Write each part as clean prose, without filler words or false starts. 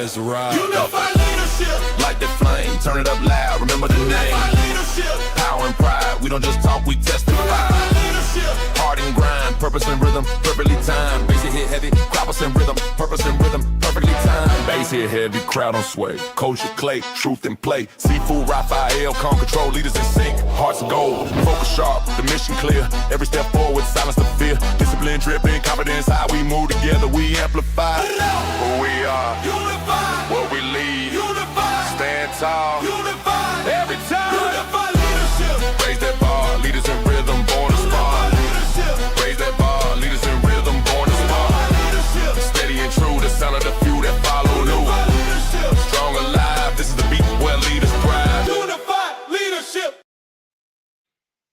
let's ride. Unified leadership. Light that flame, turn it up loud, remember the name. Unified leadership. Power and pride, we don't just talk, we testify. Unified leadership. Heart and grind, purpose and rhythm, perfectly timed. Bass hit heavy, croppers and rhythm, purpose and rhythm, perfectly timed. Bass hit heavy, crowd on sway. Kosher clay, truth and play. Sifu Rafael, calm control, leaders in sync. Hearts of gold, focus sharp, the mission clear. Every step forward, silence the fear. Discipline dripping, confidence how we move together, we amplify. Who we are, Unified. what we lead. Unified. Stand tall, Unified. every time. Unified leadership. Raise that bar, leaders in rhythm, born to spar. Unified leadership. Raise that bar, leaders in rhythm, born to spar. Unified leadership. Steady and true, the sound of the few that follow new. Unified leadership. Strong alive, this is the beat where leaders thrive. Unified leadership.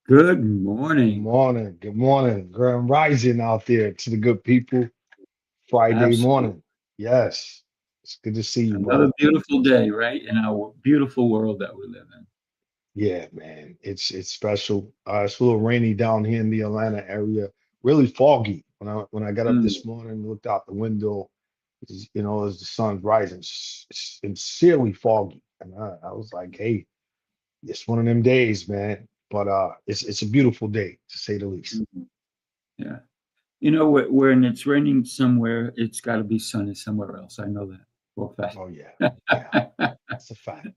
Good morning. Good morning. Grand rising out there to the good people. Friday Absolutely. morning. Yes. It's good to see you, Another bro. beautiful day, right? In our beautiful world that we live in. Yeah, man. It's special. It's a little rainy down here in the Atlanta area. Really foggy. When I got up this morning, looked out the window, as the sun's rising, it's sincerely foggy. And I was like, hey, it's one of them days, man. But it's a beautiful day, to say the least. Yeah. When it's raining somewhere, it's got to be sunny somewhere else. I know that for a fact. Oh, yeah. That's a fact.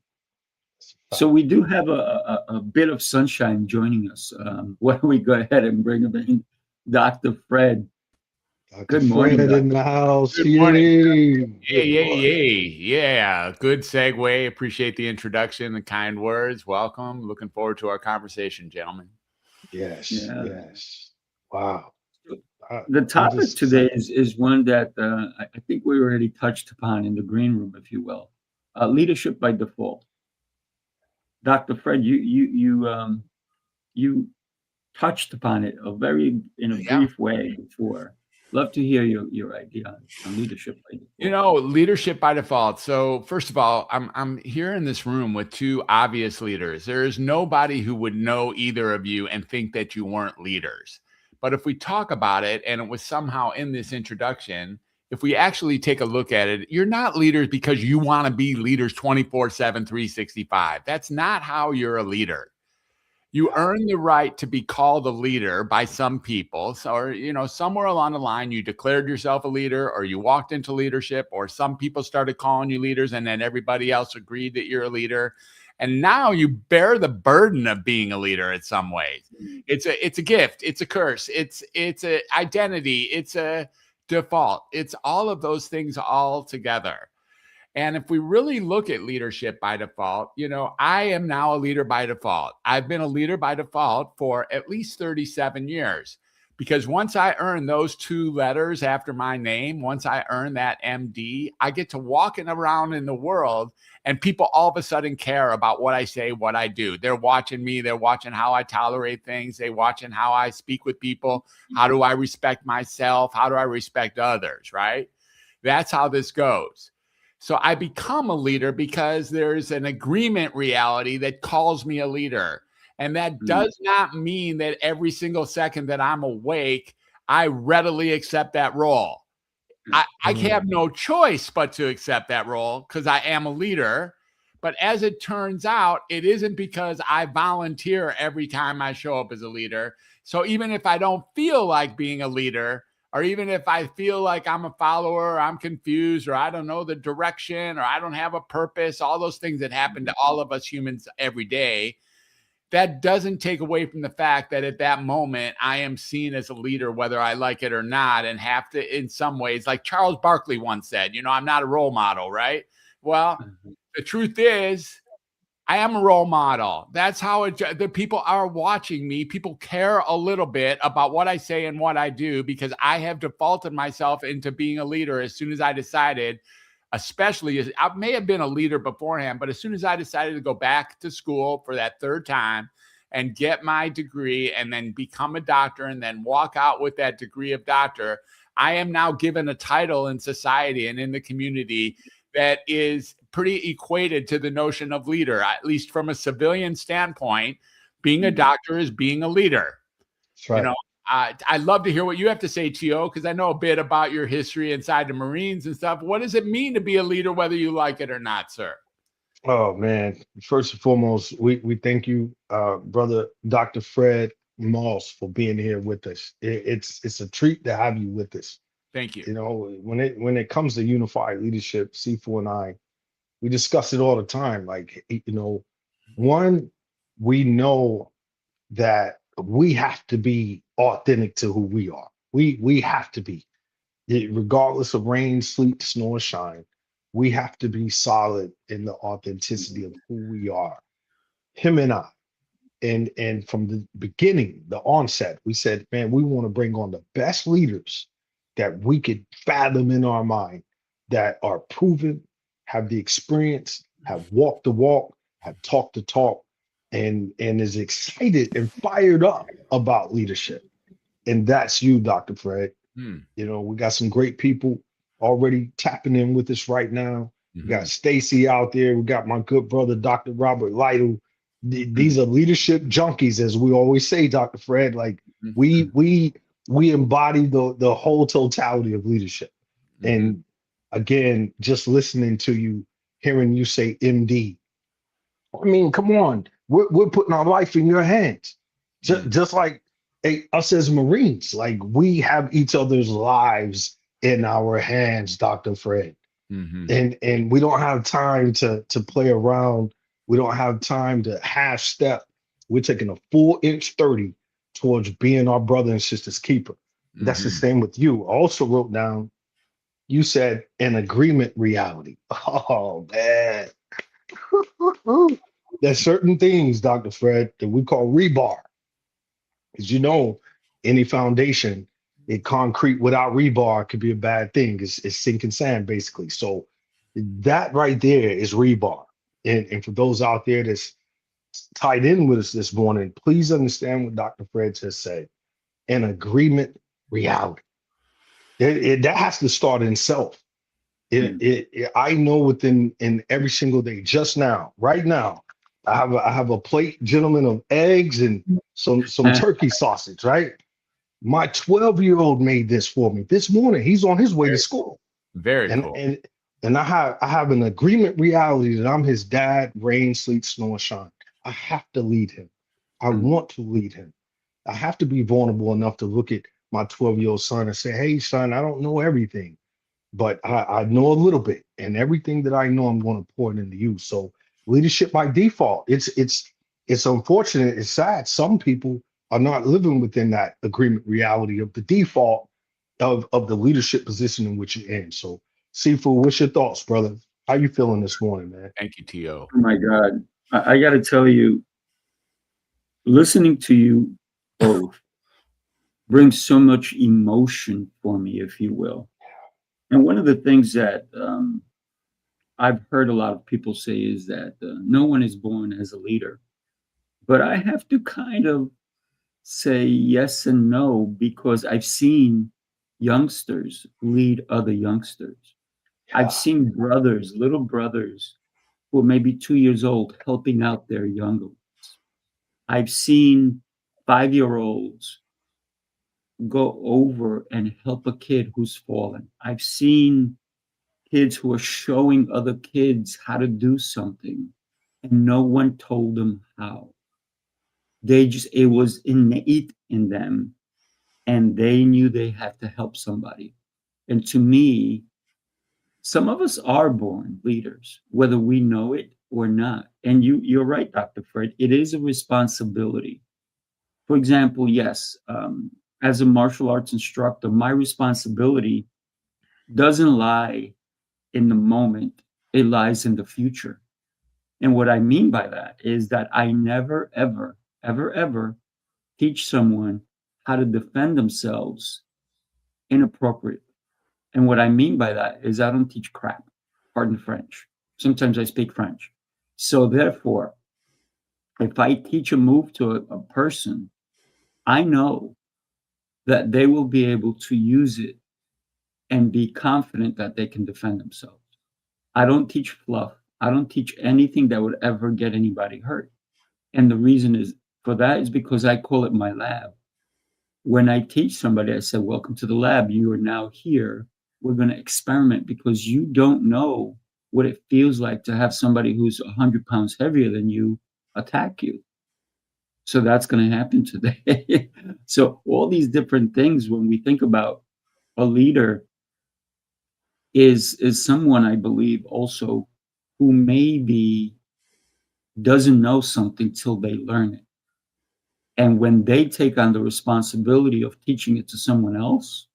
So we do have a bit of sunshine joining us. Why don't we go ahead and bring him in? Dr. Fred. Good morning, Fred in Doc. the house. Good morning. Yay. Yay. Yeah. Good segue. Appreciate the introduction, the kind words. Welcome. Looking forward to our conversation, gentlemen. Yes. Yeah. Yes. Wow. The topic today is one that I think we already touched upon in the green room, if you will. Leadership by default. Dr. Fred, you touched upon it in a brief way before. Love to hear your idea on leadership by default. Leadership by default. So first of all, I'm here in this room with two obvious leaders. There is nobody who would know either of you and think that you weren't leaders. But if we talk about it, and it was somehow in this introduction, if we actually take a look at it, you're not leaders because you want to be leaders 24/7, 365. That's not how you're a leader. You earn the right to be called a leader by some people. So, somewhere along the line, you declared yourself a leader, or you walked into leadership, or some people started calling you leaders, and then everybody else agreed that you're a leader. And now you bear the burden of being a leader in some ways. It's a gift. It's a curse. It's an identity. It's a default. It's all of those things all together. And if we really look at leadership by default, I am now a leader by default. I've been a leader by default for at least 37 years, because once I earn those two letters after my name, once I earn that MD, I get to walking around in the world, and people all of a sudden care about what I say, what I do. They're watching me. They're watching how I tolerate things. They're watching how I speak with people. How do I respect myself? How do I respect others, right? That's how this goes. So I become a leader because there's an agreement reality that calls me a leader. And that does not mean that every single second that I'm awake, I readily accept that role. I have no choice but to accept that role because I am a leader. But as it turns out, it isn't because I volunteer every time I show up as a leader. So even if I don't feel like being a leader, or even if I feel like I'm a follower, or I'm confused, or I don't know the direction, or I don't have a purpose, all those things that happen to all of us humans every day, that doesn't take away from the fact that at that moment, I am seen as a leader, whether I like it or not, and have to, in some ways, like Charles Barkley once said, I'm not a role model, right? Well, the truth is, I am a role model. That's how the people are watching me. People care a little bit about what I say and what I do, because I have defaulted myself into being a leader as soon as I decided, especially as I may have been a leader beforehand, but as soon as I decided to go back to school for that third time and get my degree and then become a doctor and then walk out with that degree of doctor, I am now given a title in society and in the community that is pretty equated to the notion of leader, at least from a civilian standpoint. Being a doctor is being a leader. That's right. I'd love to hear what you have to say, T.O, because I know a bit about your history inside the Marines and stuff. What does it mean to be a leader, whether you like it or not, sir? Oh man, first and foremost, we thank you, brother Dr. Fred Moss, for being here with us. It's a treat to have you with us. Thank you. You know, when it comes to unified leadership, Sifu and I, we discuss it all the time. Like, you know, one, we know that we have to be authentic to who we are. We have to be, regardless of rain, sleet, snow, or shine. We have to be solid in the authenticity of who we are. Him and I. And from the beginning, the onset, we said, man, we want to bring on the best leaders that we could fathom in our mind, that are proven, have the experience, have walked the walk, have talked the talk, and is excited and fired up about leadership. And that's you, Dr. Fred. You know, we got some great people already tapping in with us right now. We got Stacy out there. We got my good brother, Dr. Robert Lytle. These are leadership junkies, as we always say, Dr. Fred. Like, we embody the whole totality of leadership. And again, just listening to you, hearing you say MD, I mean, come on, we're putting our life in your hands, just like us as Marines. Like, we have each other's lives in our hands, Dr. Fred. And we don't have time to play around. We don't have time to half step. We're taking a full inch 30 towards being our brother and sister's keeper. That's the same with you. I also wrote down, you said an agreement reality. Oh man. There's certain things, Dr. Fred, that we call rebar. As you know, any foundation, concrete without rebar could be a bad thing. It's sinking sand, basically. So that right there is rebar. And for those out there that's tied in with us this morning, please understand what Dr. Fred just said. An agreement reality. That has to start in self. I know within every single day, just now, right now, I have a plate, gentlemen, of eggs and some turkey sausage, right? My 12-year-old made this for me this morning. He's on his way to school. Very cool. And I have an agreement reality that I'm his dad, rain, sleet, snow, and shine. I have to lead him. I want to lead him. I have to be vulnerable enough to look at my 12-year-old son and say, hey, son, I don't know everything, but I know a little bit. And everything that I know, I'm going to pour it into you. So leadership by default, it's unfortunate, it's sad. Some people are not living within that agreement reality of the default of the leadership position in which you're in. So Sifu, what's your thoughts, brother? How you feeling this morning, man? Thank you, T.O. Oh my God. I got to tell you, listening to you both brings so much emotion for me, if you will. And one of the things that I've heard a lot of people say is that no one is born as a leader. But I have to kind of say yes and no, because I've seen youngsters lead other youngsters. I've seen brothers, little brothers, who are maybe 2 years old, helping out their younger ones. I've seen 5-year-olds go over and help a kid who's fallen. I've seen kids who are showing other kids how to do something, and no one told them how. It was innate in them, and they knew they had to help somebody. And to me, some of us are born leaders, whether we know it or not. And you're right, Dr. Fred, it is a responsibility. For example, yes, as a martial arts instructor, my responsibility doesn't lie in the moment, it lies in the future. And what I mean by that is that I never, ever, ever, ever teach someone how to defend themselves inappropriately. And what I mean by that is I don't teach crap, pardon French. Sometimes I speak French. So therefore, if I teach a move to a person, I know that they will be able to use it and be confident that they can defend themselves. I don't teach fluff. I don't teach anything that would ever get anybody hurt. And the reason is for that is because I call it my lab. When I teach somebody, I say, welcome to the lab. You are now here. We're going to experiment, because you don't know what it feels like to have somebody who's 100 pounds heavier than you attack you. So that's going to happen today. So all these different things, when we think about a leader, is someone, I believe, also who maybe doesn't know something till they learn it. And when they take on the responsibility of teaching it to someone else,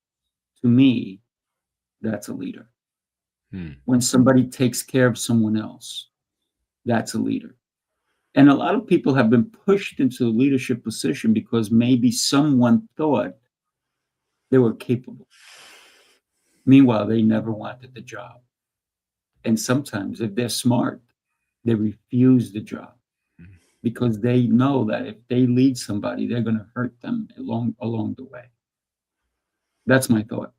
to me, that's a leader. When somebody takes care of someone else, that's a leader. And a lot of people have been pushed into a leadership position because maybe someone thought they were capable. Meanwhile, they never wanted the job. And sometimes, if they're smart, they refuse the job because they know that if they lead somebody, they're going to hurt them along the way. That's my thought.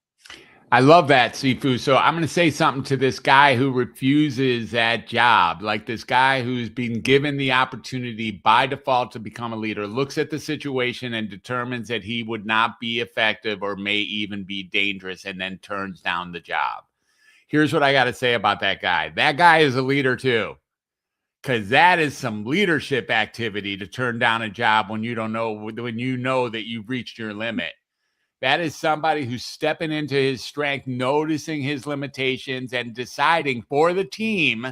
I love that, Sifu. So I'm going to say something to this guy who refuses that job, like this guy who's been given the opportunity by default to become a leader, looks at the situation and determines that he would not be effective or may even be dangerous, and then turns down the job. Here's what I got to say about that guy. That guy is a leader too, because that is some leadership activity to turn down a job when you don't know, when you know that you've reached your limit. That is somebody who's stepping into his strength, noticing his limitations, and deciding for the team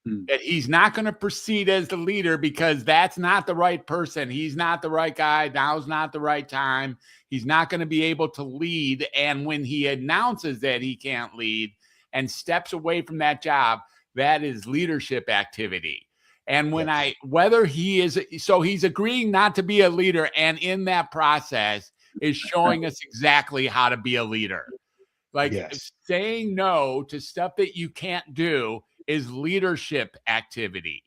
that he's not going to proceed as the leader because that's not the right person. He's not the right guy. Now's not the right time. He's not going to be able to lead. And when he announces that he can't lead and steps away from that job, that is leadership activity. And when whether he is, so he's agreeing not to be a leader, and in that process is showing us exactly how to be a leader. Like saying no to stuff that you can't do is leadership activity.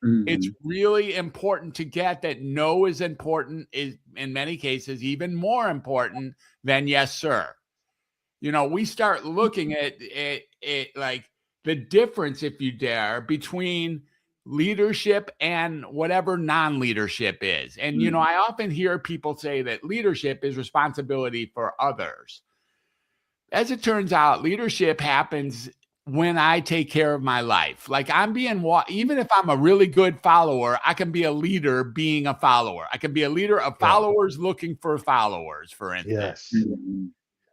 It's really important to get that no is important, is in many cases even more important than yes, sir. You know, we start looking at it like the difference, if you dare, between leadership and whatever non-leadership is. And, you know, I often hear people say that leadership is responsibility for others. As it turns out, leadership happens when I take care of my life. Like I'm being, even if I'm a really good follower, I can be a leader being a follower. I can be a leader of followers looking for followers, for instance.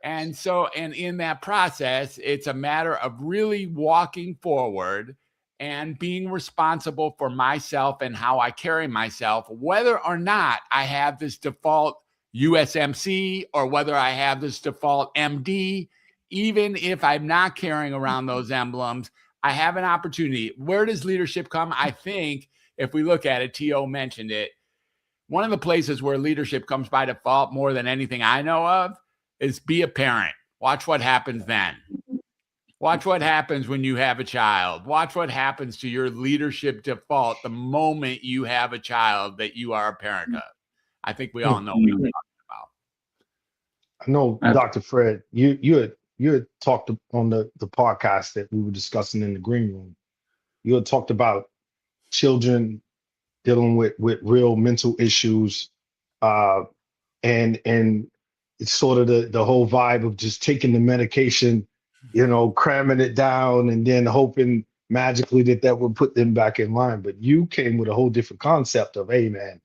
And so, and in that process, it's a matter of really walking forward and being responsible for myself and how I carry myself, whether or not I have this default USMC or whether I have this default MD. Even if I'm not carrying around those emblems, I have an opportunity. Where does leadership come? I think if we look at it, T.O. mentioned it, one of the places where leadership comes by default more than anything I know of is be a parent. Watch what happens then. Watch what happens when you have a child. Watch what happens to your leadership default the moment you have a child that you are a parent of. I think we all know what we're talking about. I know, Dr. Fred, you had talked on the podcast that we were discussing in the green room. You had talked about children dealing with real mental issues, and it's sort of the whole vibe of just taking the medication, you know, cramming it down and then hoping magically that would put them back in line. But you came with a whole different concept of, hey man,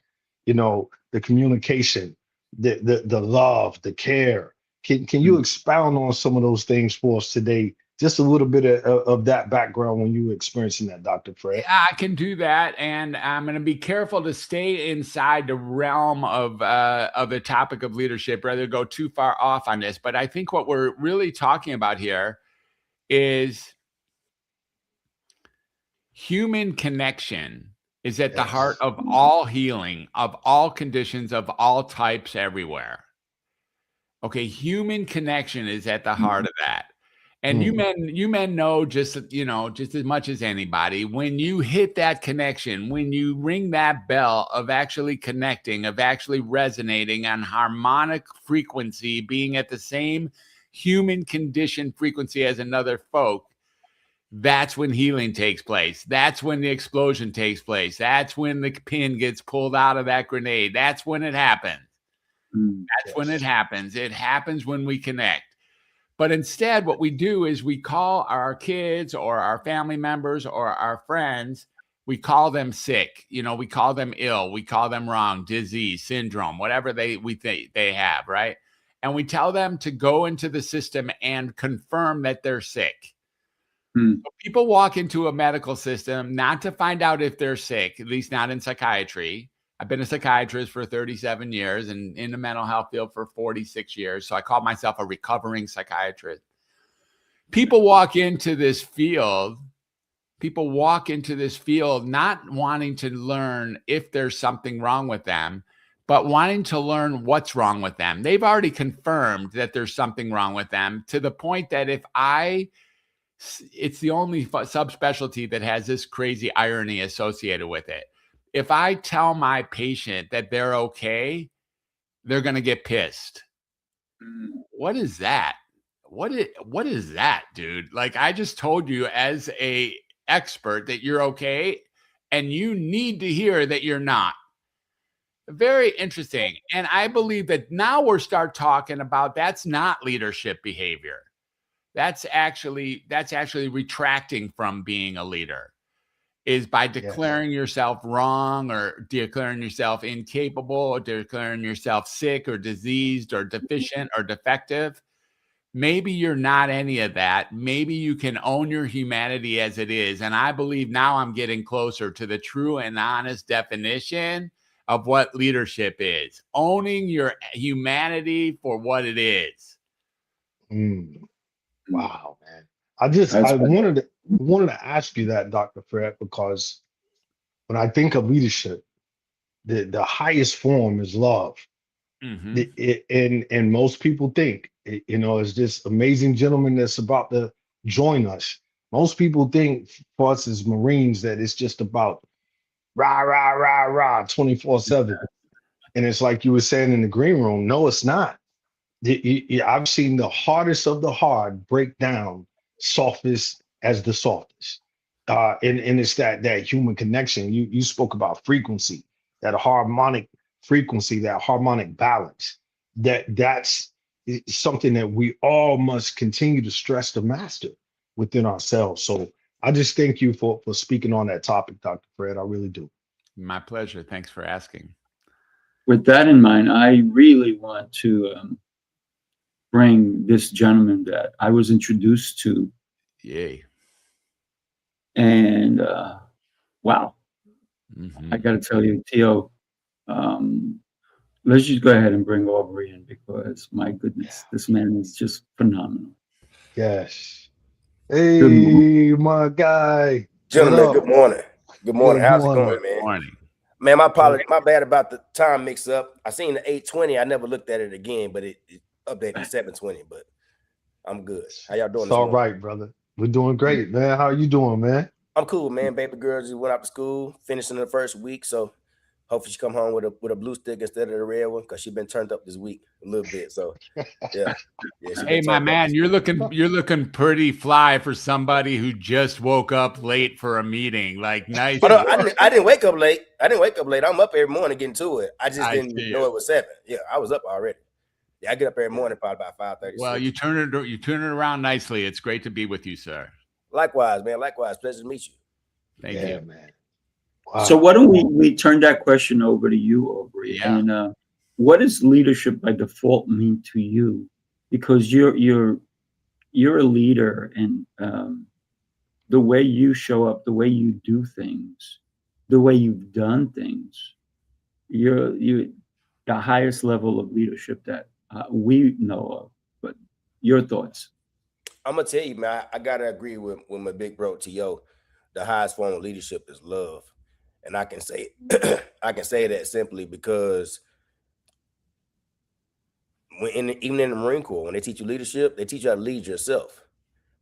you know, the communication, the love, the care. Can you expound on some of those things for us today? Just a little bit of that background when you were experiencing that, Dr. Fred. Yeah, I can do that, and I'm going to be careful to stay inside the realm of the topic of leadership, rather go too far off on this. But I think what we're really talking about here is human connection is at the heart of all healing, of all conditions, of all types, everywhere. Okay, human connection is at the heart of that. And you men know just as much as anybody, when you hit that connection, when you ring that bell of actually connecting, of actually resonating on harmonic frequency, being at the same human condition frequency as another folk, that's when healing takes place. That's when the explosion takes place. That's when the pin gets pulled out of that grenade. That's when it happens. That's when it happens. It happens when we connect. But instead, what we do is we call our kids or our family members or our friends, we call them sick. You know, we call them ill. We call them wrong, disease, syndrome, whatever we think they have, right? And we tell them to go into the system and confirm that they're sick. So people walk into a medical system not to find out if they're sick, at least not in psychiatry. I've been a psychiatrist for 37 years and in the mental health field for 46 years. So I call myself a recovering psychiatrist. People walk into this field not wanting to learn if there's something wrong with them, but wanting to learn what's wrong with them. They've already confirmed that there's something wrong with them, to the point that it's the only subspecialty that has this crazy irony associated with it. If I tell my patient that they're okay, they're going to get pissed. What is that? What is that, dude? Like, I just told you as a expert that you're okay, and you need to hear that you're not. Very interesting. And I believe that now we're start talking about that's not leadership behavior. That's actually retracting from being a leader, is by declaring yourself wrong or declaring yourself incapable or declaring yourself sick or diseased or deficient or defective. Maybe you're not any of that. Maybe you can own your humanity as it is. And I believe now I'm getting closer to the true and honest definition of what leadership is. Owning your humanity for what it is. Wow, man. I wanted to ask you that, Dr. Fred, because when I think of leadership, the highest form is love. And most people think, it's this amazing gentleman that's about to join us. Most people think for us as Marines that it's just about rah, rah, rah, rah, 24/7. And it's like you were saying in the green room, no, it's not. I've seen the hardest of the hard break down softest as the softest. And it's that human connection. You spoke about frequency, that harmonic frequency, that harmonic balance. That's something that we all must continue to stress to master within ourselves. So I just thank you for speaking on that topic, Dr. Fred. I really do. My pleasure. Thanks for asking. With that in mind, I really want to bring this gentleman that I was introduced to. Yay. And wow. I got to tell you, T.O., let's just go ahead and bring Aubrey in, because my goodness, this man is just phenomenal. Yes. Hey, my guy. Gentlemen, good morning. Good morning. How's it going, man? Good morning. Man, my apologies. My bad about the time mix up. I seen the 8:20. I never looked at it again, but it updated to 7:20. But I'm good. How y'all doing? It's all right, brother. We're doing great, man. How are you doing, man? I'm cool, man. Baby girl just went out to school, finishing the first week, so hopefully she come home with a blue stick instead of the red one, because she's been turned up this week a little bit. So yeah. Hey, my man, you're looking pretty fly for somebody who just woke up late for a meeting. Like, nice. I didn't wake up late. I'm up every morning getting to it. I just didn't know it was 7. Yeah, I was up already. Yeah, I get up every morning probably about 5:30. Well, you turn it around nicely. It's great to be with you, sir. Likewise, man. Likewise. Pleasure to meet you. Thank you, man. Wow. So why don't we turn that question over to you, Aubrey? Yeah. And what does leadership by default mean to you? Because you're a leader, and the way you show up, the way you do things, the way you've done things, you're the highest level of leadership that we know of. But your thoughts? I'm gonna tell you, man, I gotta agree with my big bro T.O. The highest form of leadership is love. And I can say that simply because even in the Marine Corps, when they teach you leadership, they teach you how to lead yourself.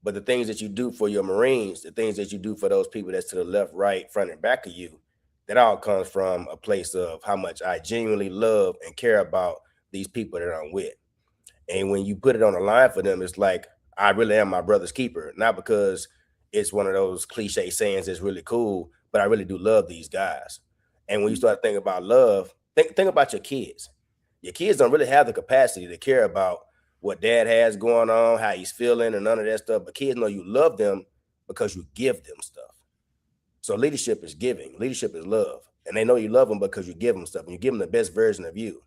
But the things that you do for your Marines, the things that you do for those people that's to the left, right, front, and back of you, that all comes from a place of how much I genuinely love and care about these people that I'm with. And when you put it on the line for them, it's like, I really am my brother's keeper, not because it's one of those cliche sayings that's really cool, but I really do love these guys. And when you start thinking about love, think about your kids. Your kids don't really have the capacity to care about what dad has going on, how he's feeling, and none of that stuff. But kids know you love them because you give them stuff. So leadership is giving. Leadership is love. And they know you love them because you give them stuff and you give them the best version of you.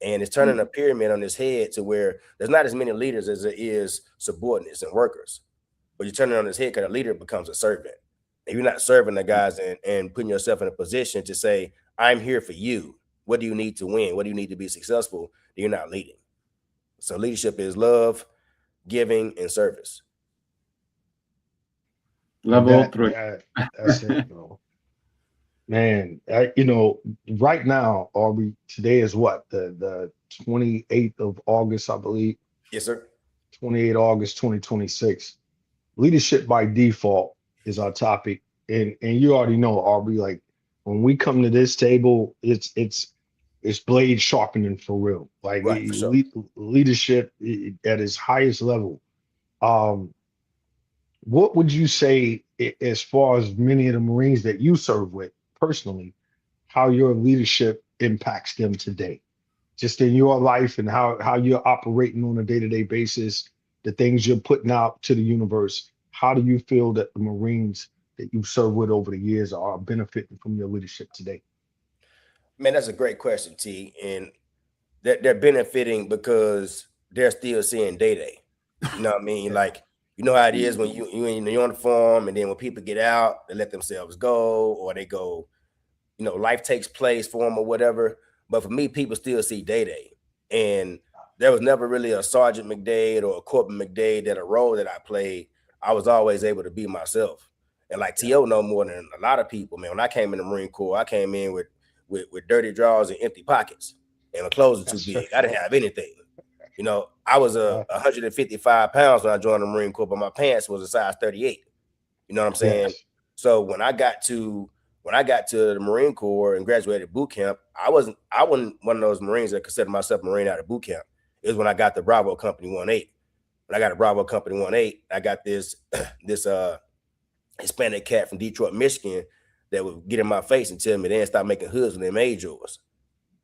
And it's turning a pyramid on its head to where there's not as many leaders as there is subordinates and workers. But you turn it on its head because a leader becomes a servant. And you're not serving the guys and putting yourself in a position to say, I'm here for you. What do you need to win? What do you need to be successful? You're not leading. So leadership is love, giving, and service. Love all three. That's it, bro. Man, right now, Aubrey, today is what? The 28th of August, I believe. Yes, sir. 28 August 2026. Leadership by default is our topic. And you already know, Aubrey, like when we come to this table, it's blade sharpening for real. Like Right, for sure. leadership at its highest level. What would you say as far as many of the Marines that you serve with personally, how your leadership impacts them today? Just in your life and how you're operating on a day-to-day basis, the things you're putting out to the universe. How do you feel that the Marines that you've served with over the years are benefiting from your leadership today? Man, that's a great question, T. And they're benefiting because they're still seeing day. You know what I mean? Like, you know how it is when you in the uniform, and then when people get out, they let themselves go, or they go, life takes place for them or whatever. But for me, people still see day. And there was never really a Sergeant McDade or a Corporal McDade that a role that I played. I was always able to be myself. And like T.O. know more than a lot of people, man. When I came in the Marine Corps, I came in with dirty drawers and empty pockets, and my clothes were too big. I didn't have anything. I was 155 pounds when I joined the Marine Corps, but my pants was a size 38. You know what I'm saying? Yes. So when I got to the Marine Corps and graduated boot camp, I wasn't one of those Marines that considered myself a Marine out of boot camp. It was when I got the Bravo Company 1-8. When I got a Bravo Company 1-8, I got this Hispanic cat from Detroit, Michigan, that would get in my face and tell me they didn't stop making hoods when they made yours.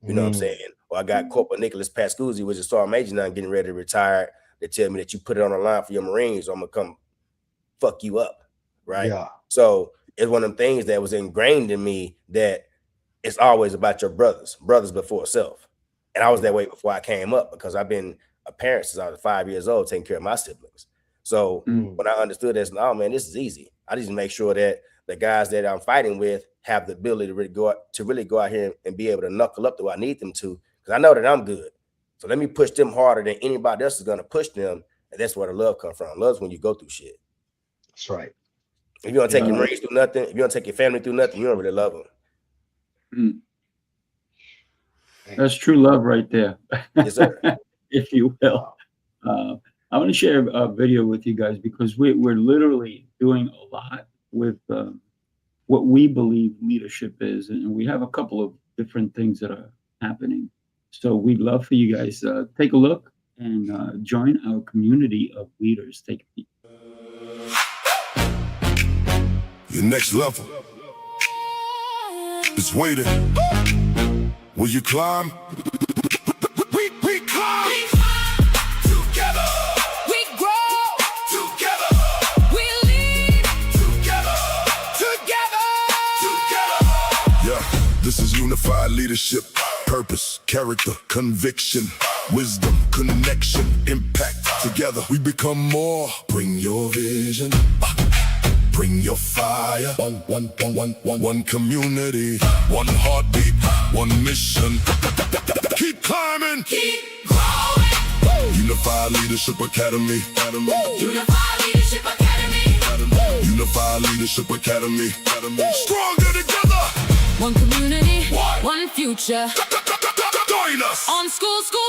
You know what I'm saying? Or I got Corporal Nicholas Pascuzzi, which is Sergeant Major now, getting ready to retire. They tell me that you put it on the line for your Marines, or I'm gonna come fuck you up, right? Yeah. So it's one of them things that was ingrained in me that it's always about your brothers before self. And I was that way before I came up because I've been a parent since I was 5 years old, taking care of my siblings. So when I understood this, man, this is easy. I just make sure that the guys that I'm fighting with have the ability to really go out here and be able to knuckle up to what I need them to, because I know that I'm good. So let me push them harder than anybody else is going to push them. And that's where the love comes from. Love's when you go through shit. That's right. If you don't take your Marines through nothing, if you don't take your family through nothing, you don't really love them. That's true love right there. Yes, sir. If you will. I want to share a video with you guys because we're literally doing a lot with what we believe leadership is, and we have a couple of different things that are happening. So we'd love for you guys take a look and join our community of leaders. Take a peek. Your next level is waiting. Will you climb? We climb. Together. We grow together. We lead together. Yeah, this is unified leadership. Purpose, character, conviction, wisdom, connection, impact. Together we become more. Bring your vision. Bring your fire. One community. One heartbeat. One mission. Keep climbing. Keep growing. Unified Leadership Academy. Unified Leadership Academy. Unified Leadership Academy. Stronger together. One community, one future. Join us. On school soul.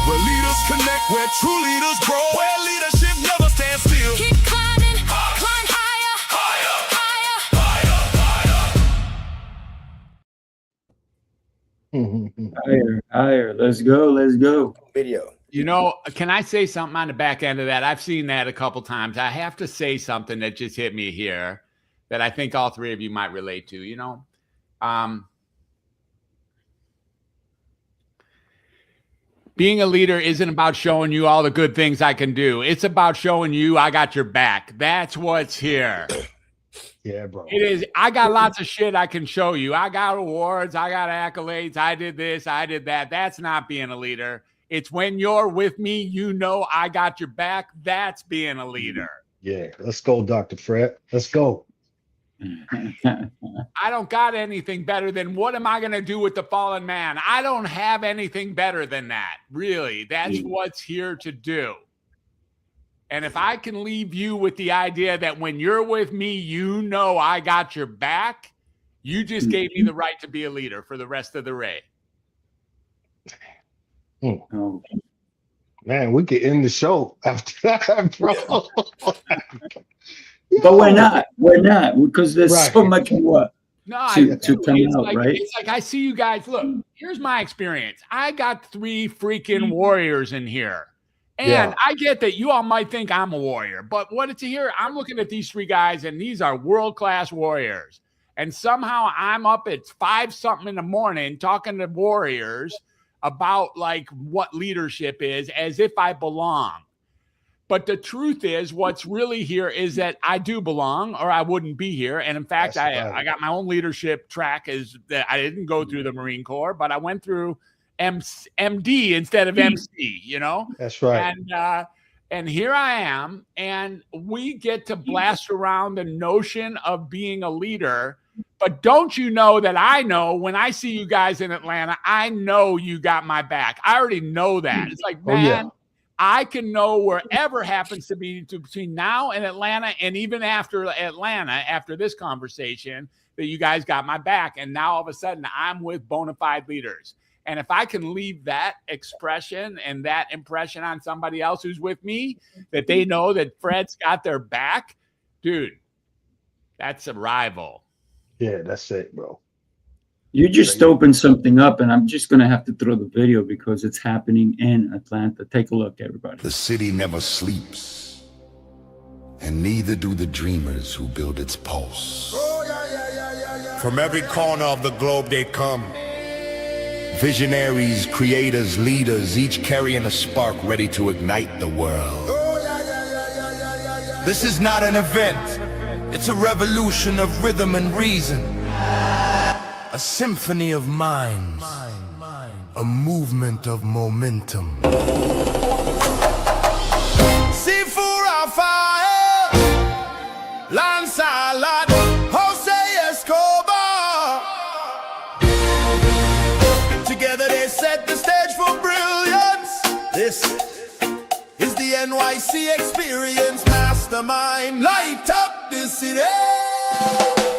Where leaders connect, where true leaders grow, where leadership never stands still. Keep climbing, climb higher, higher. Higher. Let's go. Video. Can I say something on the back end of that? I've seen that a couple times. I have to say something that just hit me here that I think all three of you might relate to. Being a leader isn't about showing you all the good things I can do. It's about showing you I got your back. That's what's here. Yeah, bro. It is. I got lots of shit I can show you. I got awards. I got accolades. I did this. I did that. That's not being a leader. It's when you're with me, you know I got your back. That's being a leader. Yeah, let's go, Dr. Fred. Let's go. I don't got anything better than what am I going to do with the fallen man? I don't have anything better than that. Really, that's what's here to do. And if I can leave you with the idea that when you're with me, you know I got your back, you just gave me the right to be a leader for the rest of the raid. Oh. Man, we could end the show after that, bro. But we're not. We're not, because there's so much more No, to come it's out, like, right? It's like I see you guys. Look, here's my experience. I got 3 freaking warriors in here. And I get that you all might think I'm a warrior, but what it's here, I'm looking at these 3 guys, and these are world-class warriors. And somehow I'm up at 5 something in the morning talking to warriors about like what leadership is, as if I belong. But the truth is, what's really here is that I do belong, or I wouldn't be here. And in fact, I got my own leadership track. Is that I didn't go through the Marine Corps, but I went through MD instead of MC. You know, that's right. And here I am, and we get to blast around the notion of being a leader. But don't you know that I know when I see you guys in Atlanta, I know you got my back. I already know that. It's like, man, I can know wherever happens to be between now and Atlanta, and even after Atlanta, after this conversation, that you guys got my back. And now all of a sudden I'm with bona fide leaders. And if I can leave that expression and that impression on somebody else who's with me, that they know that Fred's got their back, dude, that's a rival. Yeah, that's it, bro. You just opened something up, and I'm just going to have to throw the video because it's happening in Atlanta. Take a look, everybody. The city never sleeps, and neither do the dreamers who build its pulse. From every corner of the globe they come. Visionaries, creators, leaders, each carrying a spark ready to ignite the world. This is not an event. It's a revolution of rhythm and reason. A symphony of minds. A movement of momentum. Sifu Rafael, Lancelot, Jose Escobar. Together they set the stage for brilliance. This is the NYC experience. Mastermind, light up the city.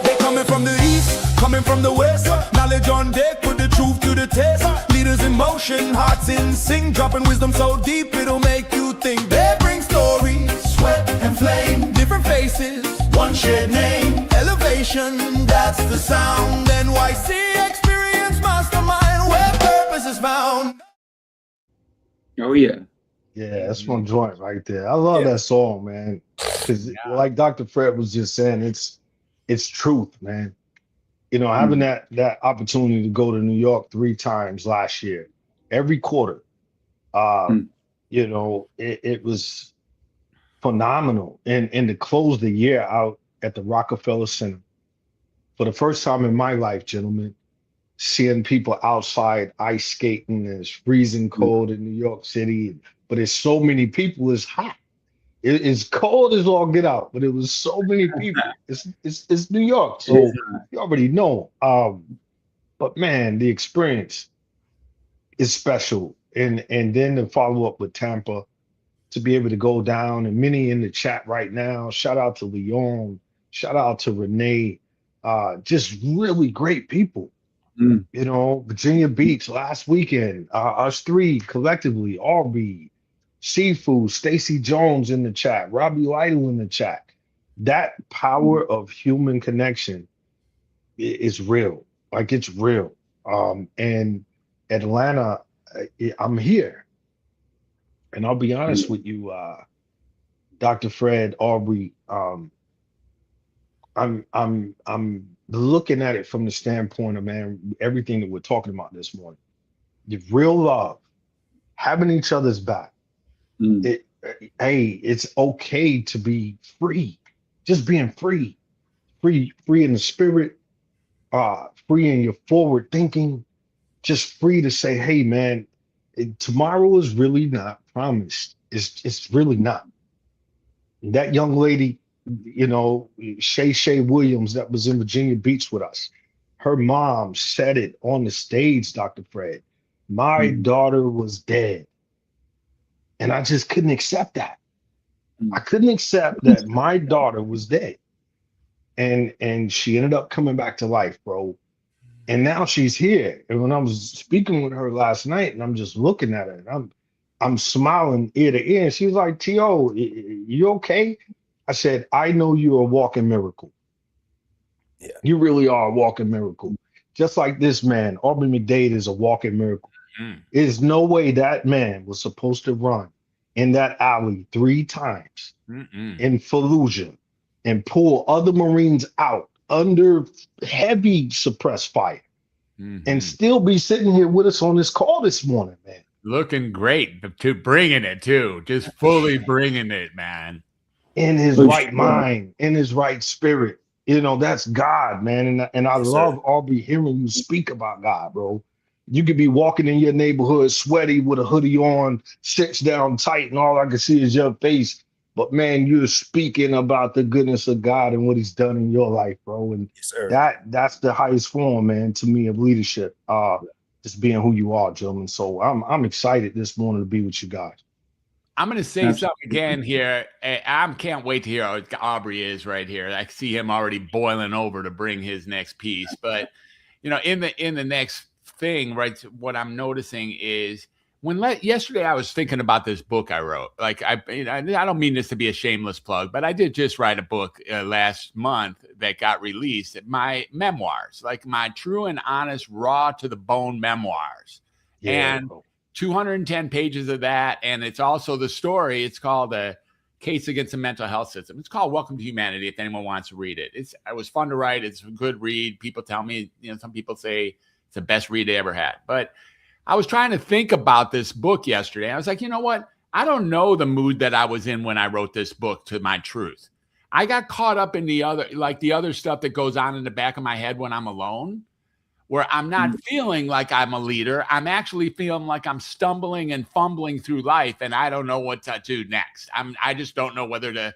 They coming from the east, coming from the west. Knowledge on deck, put the truth to the test. Leaders in motion, hearts in sync, dropping wisdom so deep it'll make you think. They bring stories, sweat and flame, different faces, one shared name. Elevation, that's the sound. NYC experience, mastermind, where purpose is found. Oh, yeah. Yeah, that's one joint right there. I love that song, man. Because like Dr. Fred was just saying, it's truth, man. You know, having that opportunity to go to New York 3 times last year, every quarter, you know, it was phenomenal. And to close the year out at the Rockefeller Center, for the first time in my life, gentlemen, seeing people outside ice skating, and it's freezing cold in New York City, but it's so many people, it's hot. It's cold as all get out, but it was so many people. It's New York, so you already know. But man, the experience is special. And then to follow up with Tampa, to be able to go down, and many in the chat right now, shout out to Leon, shout out to Renee, just really great people. You know, Virginia Beach last weekend, us 3 collectively, Aubrey, Sifu, Stacy Jones in the chat, Robbie Lytle in the chat. That power of human connection is real. Like, it's real. And Atlanta, I'm here. And I'll be honest with you, Dr. Fred, Aubrey, I'm looking at it from the standpoint of, man, everything that we're talking about this morning. The real love having each other's back. Hey, it's okay to be free. Just being free in the spirit, free in your forward thinking, just free to say, hey man, tomorrow is really not promised. It's really not. That young lady, you know, Shay Williams, that was in Virginia Beach with us, her mom said it on the stage, Dr. Fred. My daughter was dead. And I just couldn't accept that. I couldn't accept that my daughter was dead. And she ended up coming back to life, bro. And now she's here. And when I was speaking with her last night, and I'm just looking at her, and I'm smiling ear to ear. And she was like, T.O, you okay? I said, I know you're a walking miracle. Yeah. You really are a walking miracle. Just like this man, Aubrey McDade is a walking miracle. There's no way that man was supposed to run in that alley 3 times in Fallujah and pull other Marines out under heavy suppressed fire and still be sitting here with us on this call this morning, man. Looking great, to bringing it too, just fully bringing it, man. In his right mind, in his right spirit. You know, that's God, man. And I love Aubrey hearing you speak about God, bro. You could be walking in your neighborhood sweaty with a hoodie on, sits down tight, and all I can see is your face. But man, you're speaking about the goodness of God and what he's done in your life, bro. And that's the highest form, man, to me, of leadership. Just being who you are, gentlemen. So I'm excited this morning to be with you guys. I'm going to say something again here. I can't wait to hear how Aubrey is right here. I see him already boiling over to bring his next piece. But, you know, in the next thing, right, what I'm noticing is yesterday I was thinking about this book I wrote. Like, I don't mean this to be a shameless plug, but I did just write a book last month that got released. My memoirs, like my true and honest, raw to the bone memoirs. Yeah, and 210 pages of that. And it's also the story. It's called A Case Against the Mental Health System. It's called Welcome to Humanity, if anyone wants to read it. It was fun to write. It's a good read. People tell me, you know, some people say it's the best read they ever had. But I was trying to think about this book yesterday. I was like, you know what? I don't know the mood that I was in when I wrote this book, to my truth. I got caught up in the other stuff that goes on in the back of my head when I'm alone, where I'm not feeling like I'm a leader. I'm actually feeling like I'm stumbling and fumbling through life, and I don't know what to do next. I just don't know whether to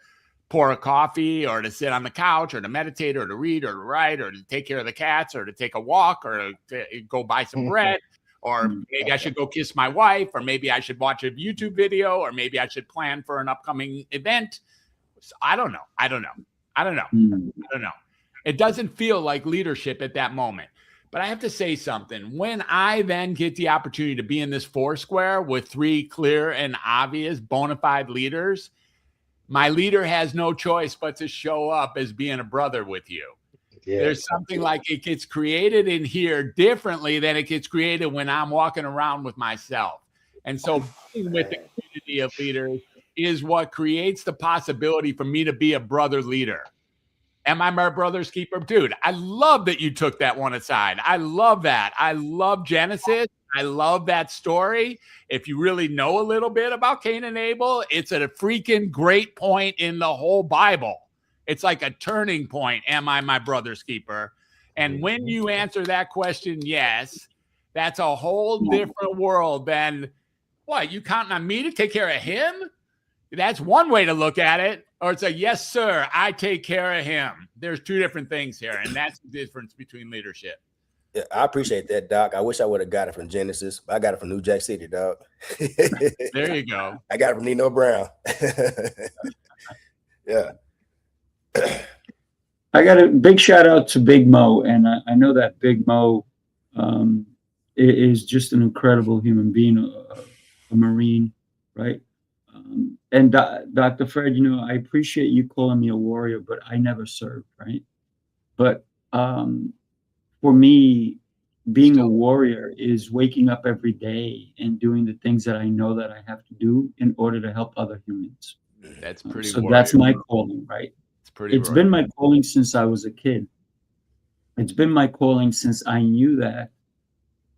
pour a coffee or to sit on the couch or to meditate or to read or to write or to take care of the cats or to take a walk or to go buy some bread, or maybe I should go kiss my wife, or maybe I should watch a YouTube video, or maybe I should plan for an upcoming event. I don't know. It doesn't feel like leadership at that moment. But I have to say something. When I then get the opportunity to be in this foursquare with 3 clear and obvious bona fide leaders, my leader has no choice but to show up as being a brother with you. Yeah. There's something like it gets created in here differently than it gets created when I'm walking around with myself. And so being with the community of leaders is what creates the possibility for me to be a brother leader. Am I my brother's keeper? Dude, I love that you took that one aside. I love that. I love Genesis. I love that story. If you really know a little bit about Cain and Abel, it's at a freaking great point in the whole Bible. It's like a turning point. Am I my brother's keeper? And when you answer that question, yes, that's a whole different world than, what, you counting on me to take care of him? That's one way to look at it. Or it's a, yes, sir, I take care of him. There's 2 different things here, and that's the difference between leadership. Yeah, I appreciate that, Doc. I wish I would have got it from Genesis. I got it from New Jack City, Doc. There you go. I got it from Nino Brown. Yeah. I got a big shout out to Big Mo, and I know that Big Mo is just an incredible human being, a Marine, right? And Dr. Fred, you know, I appreciate you calling me a warrior, but I never served, right? But for me, being a warrior is waking up every day and doing the things that I know that I have to do in order to help other humans. That's pretty. So that's my calling, right? It's been my calling since I was a kid. It's been my calling since I knew that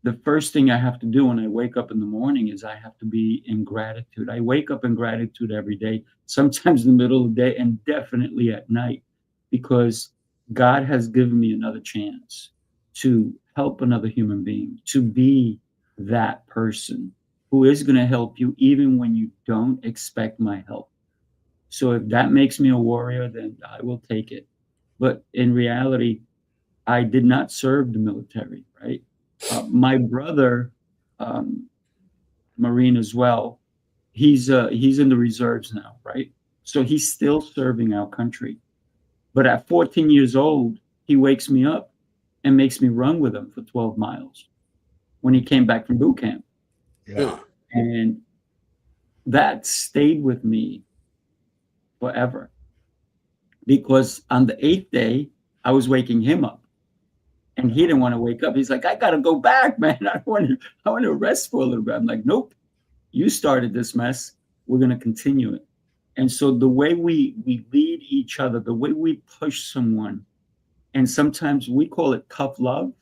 the first thing I have to do when I wake up in the morning is I have to be in gratitude. I wake up in gratitude every day, sometimes in the middle of the day and definitely at night, because God has given me another chance to help another human being, to be that person who is going to help you even when you don't expect my help. So if that makes me a warrior, then I will take it. But in reality, I did not serve the military, right? My brother, Marine as well, he's in the reserves now, right? So he's still serving our country. But at 14 years old, he wakes me up and makes me run with him for 12 miles when he came back from boot camp. Yeah. And that stayed with me forever. Because on the 8th day, I was waking him up. And he didn't want to wake up. He's like, I got to go back, man. I want to rest for a little bit. I'm like, nope, you started this mess. We're going to continue it. And so the way we lead each other, the way we push someone, and sometimes we call it tough love.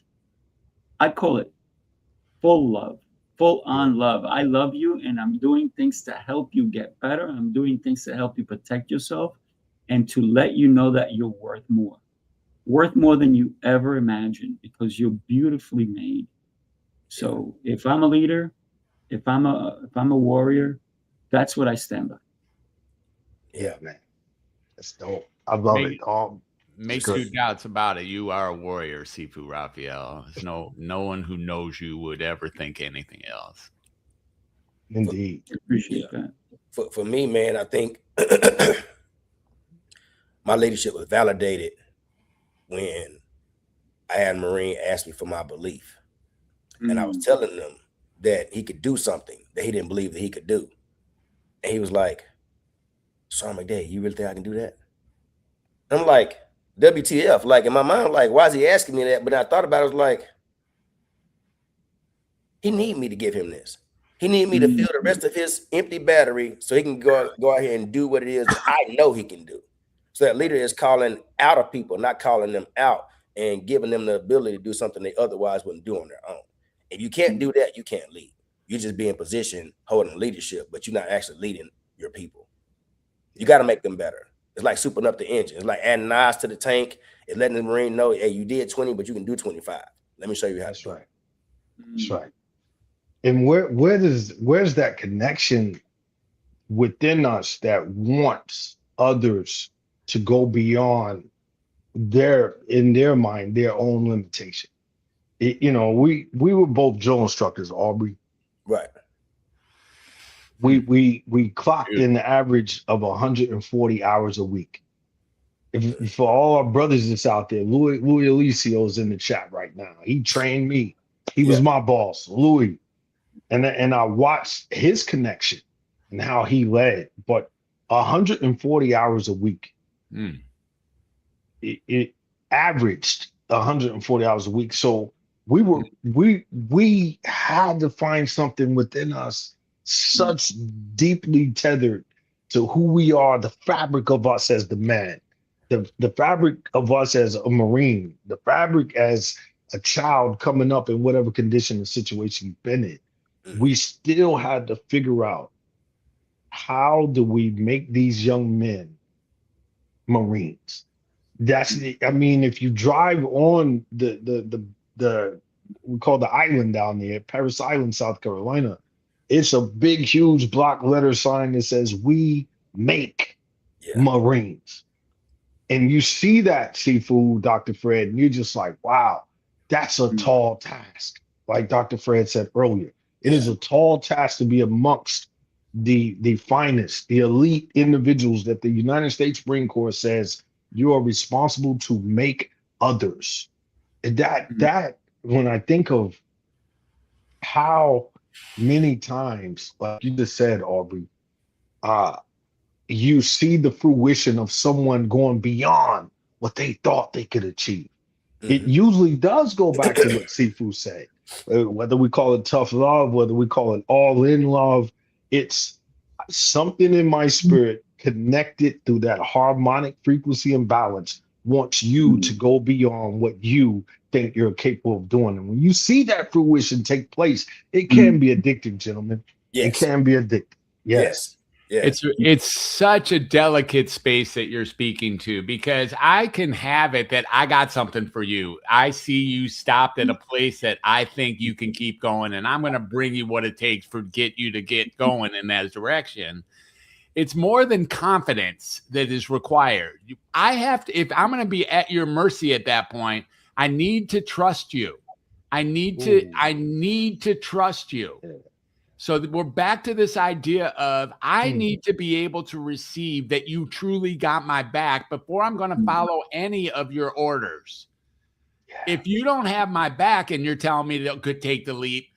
I call it full love, full on love. I love you, and I'm doing things to help you get better. I'm doing things to help you protect yourself and to let you know that you're worth more than you ever imagined, because you're beautifully made. So if I'm a leader, if I'm a warrior, that's what I stand by. Yeah, man. That's dope. I love it. Make two doubts about it. You are a warrior, Sifu Rafael. There's no one who knows you would ever think anything else. Indeed. Appreciate that. For me, man, I think my leadership was validated when I had a Marine ask me for my belief. And I was telling them that he could do something that he didn't believe that he could do. And he was like, Sergeant McDade, you really think I can do that? I'm like, WTF? Like, in my mind, like, why is he asking me that? But I thought about it, I was like, he need me to give him this. He need me to fill the rest of his empty battery so he can go out here and do what it is that I know he can do. So that leader is calling out of people, not calling them out and giving them the ability to do something they otherwise wouldn't do on their own. If you can't do that, you can't lead. You just be in position holding leadership, but you're not actually leading your people. You got to make them better. It's like souping up the engine. It's like adding knives to the tank. It's letting the Marine know, hey, you did 20, but you can do 25. Let me show you how. That's right. That's right. And where's that connection within us that wants others to go beyond in their mind, their own limitation? We were both drill instructors, Aubrey. Right. We clocked in the average of 140 hours a week. If for all our brothers that's out there, Louis Alicio's in the chat right now. He trained me. He was my boss, Louis. And I watched his connection and how he led. But 140 hours a week. It averaged 140 hours a week. So we had to find something within us such deeply tethered to who we are, the fabric of us as the man, the fabric of us as a Marine, the fabric as a child coming up in whatever condition or situation you've been in. We still had to figure out, how do we make these young men Marines? If you drive on the we call the island down there, Parris Island, South Carolina, it's a big, huge block letter sign that says, we make Marines. And you see that, Sifu, Dr. Fred, and you're just like, wow, that's a tall task. Like Dr. Fred said earlier, it is a tall task to be amongst the finest, the elite individuals that the United States Marine Corps says you are responsible to make others. And that when I think of how many times, like you just said, Aubrey, you see the fruition of someone going beyond what they thought they could achieve. It usually does go back to what Sifu said, whether we call it tough love, whether we call it all in love, it's something in my spirit connected through that harmonic frequency and balance wants you to go beyond what you think you're capable of doing. And when you see that fruition take place, it can be addictive, gentlemen. It Yes. can be addictive. Yes. Yes. It's such a delicate space that you're speaking to, because I can have it that I got something for you. I see you stopped at a place that I think you can keep going, and I'm going to bring you what it takes for get you to get going in that direction. It's more than confidence that is required. I have to, if I'm going to be at your mercy at that point, I need to trust you. I need to trust you. So we're back to this idea of I need to be able to receive that you truly got my back before I'm going to follow any of your orders. Yeah. If you don't have my back and you're telling me that could take the leap,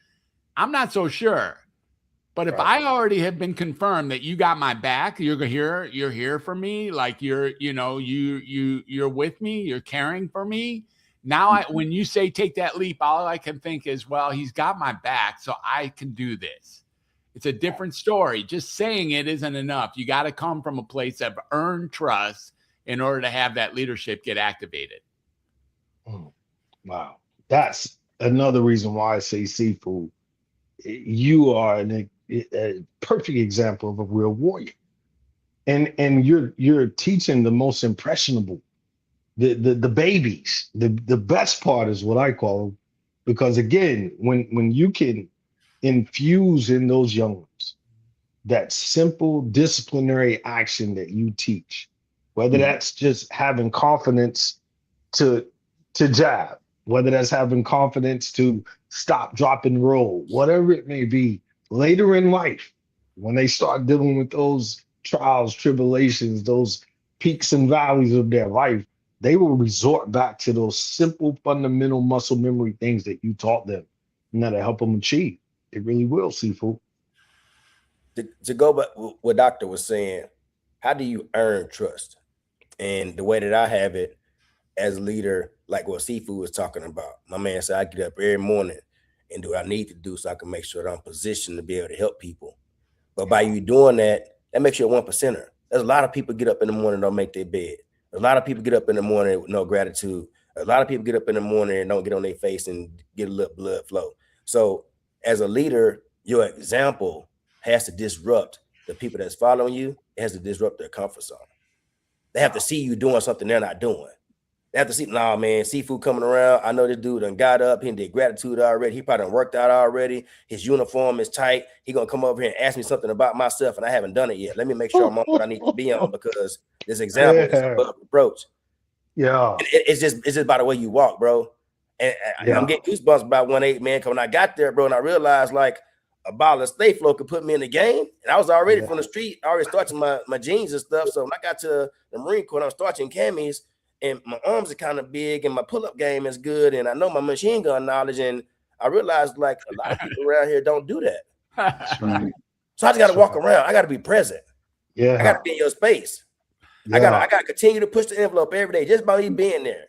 I'm not so sure. But if I already have been confirmed that you got my back, you're here for me, like you're with me, you're caring for me. Now, when you say take that leap, all I can think is, well, he's got my back, so I can do this. It's a different story. Just saying it isn't enough. You got to come from a place of earned trust in order to have that leadership get activated. Wow. That's another reason why I say, Sifu, you are a perfect example of a real warrior. And you're teaching the most impressionable, the babies. The best part is what I call them, because again, when you can infuse in those young ones that simple disciplinary action that you teach, whether that's just having confidence to jab, whether that's having confidence to stop, drop, and roll, whatever it may be, later in life, when they start dealing with those trials, tribulations, those peaks and valleys of their life, they will resort back to those simple, fundamental muscle memory things that you taught them, and that'll help them achieve. It really will, Sifu. To go back what Doctor was saying, how do you earn trust? And the way that I have it as a leader, like what Sifu was talking about, my man said, I get up every morning and do what I need to do so I can make sure that I'm positioned to be able to help people. But by you doing that, that makes you a 1%er. There's a lot of people get up in the morning and don't make their bed. A lot of people get up in the morning with no gratitude. A lot of people get up in the morning and don't get on their face and get a little blood flow. So as a leader, your example has to disrupt the people that's following you. It has to disrupt their comfort zone. They have to see you doing something they're not doing. They have to see, nah, man, Sifu coming around. I know this dude done got up. He did gratitude already. He probably done worked out already. His uniform is tight. He going to come over here and ask me something about myself, and I haven't done it yet. Let me make sure I'm on what I need to be on, because this example is above approach. Yeah. It's just by the way you walk, bro. And I'm getting goosebumps about 1-8, man, because when I got there, bro, and I realized, like, a bottle of Stay Flow could put me in the game. And I was already from the street, already starting my jeans and stuff. So when I got to the Marine Corps, I was starting camis, and my arms are kind of big, and my pull-up game is good, and I know my machine gun knowledge, and I realized, like, a lot of people around here don't do that. That's right. So I just got to walk around. I got to be present. Yeah. I got to be in your space. Yeah. I got to continue to push the envelope every day just by me being there.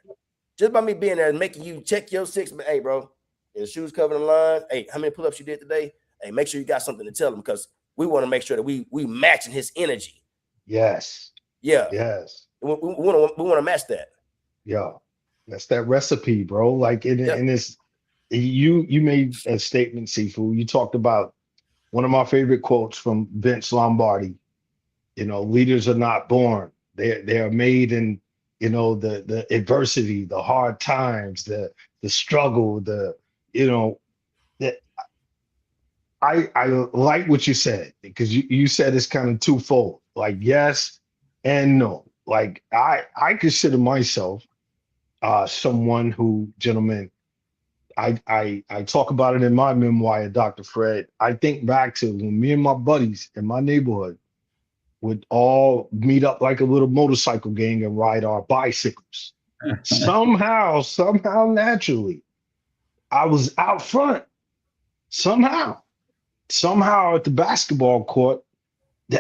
Just by me being there and making you check your 6. Hey, bro, your shoes covered in line. Hey, how many pull-ups you did today? Hey, make sure you got something to tell him, because we want to make sure that we matching his energy. Yes. Yeah. Yes. We want to match that. Yeah. That's that recipe, bro. Like, and it's, you made a statement, Sifu. You talked about one of my favorite quotes from Vince Lombardi. You know, leaders are not born. They are made in, you know, the adversity, the hard times, the struggle, I like what you said, because you said it's kind of twofold, like yes and no. Like I consider myself someone who, gentlemen, I talk about it in my memoir, Dr. Fred. I think back to when me and my buddies in my neighborhood would all meet up like a little motorcycle gang and ride our bicycles. somehow, naturally, I was out front. Somehow at the basketball court,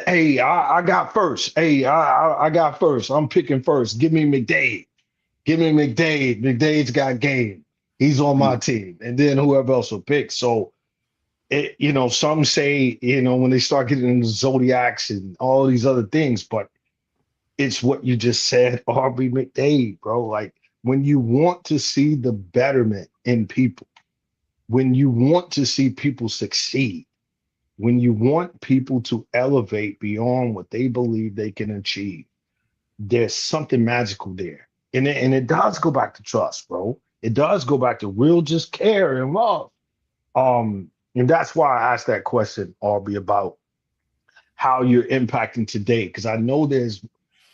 hey, I got first. Hey, I got first. I'm picking first. Give me McDade. McDade's got game. He's on my team. And then whoever else will pick. So, some say, when they start getting into zodiacs and all these other things, but it's what you just said, Aubrey McDade, bro. Like, when you want to see the betterment in people, when you want to see people succeed, when you want people to elevate beyond what they believe they can achieve, there's something magical there. And it does go back to trust, bro. It does go back to real just care and love. And that's why I asked that question, Aubrey, about how you're impacting today. Because I know there's,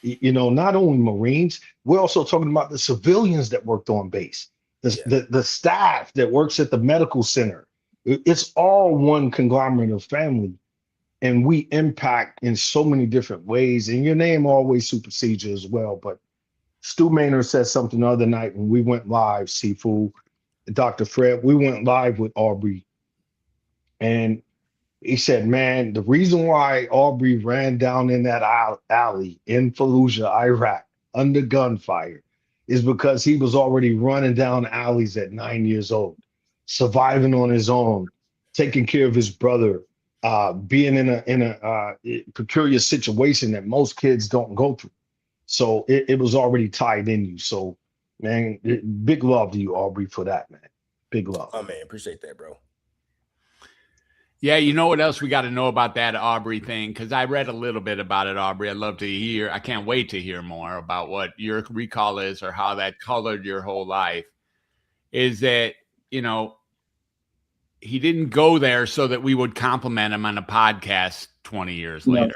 not only Marines, we're also talking about the civilians that worked on base, the staff that works at the medical center. It's all one conglomerate of family. And we impact in so many different ways. And your name always supersedes you as well. But Stu Maynard said something the other night when we went live, Sifu, Dr. Fred, we went live with Aubrey. And he said, man, the reason why Aubrey ran down in that alley in Fallujah, Iraq, under gunfire, is because he was already running down alleys at 9 years old, surviving on his own, taking care of his brother, being in a peculiar situation that most kids don't go through. So it was already tied in you. So, man, big love to you, Aubrey, for that, man. Big love. Oh, man, appreciate that, bro. Yeah, you know what else we got to know about that Aubrey thing? Because I read a little bit about it, Aubrey. I'd love to hear. I can't wait to hear more about what your recall is or how that colored your whole life. Is that, he didn't go there so that we would compliment him on a podcast 20 years later.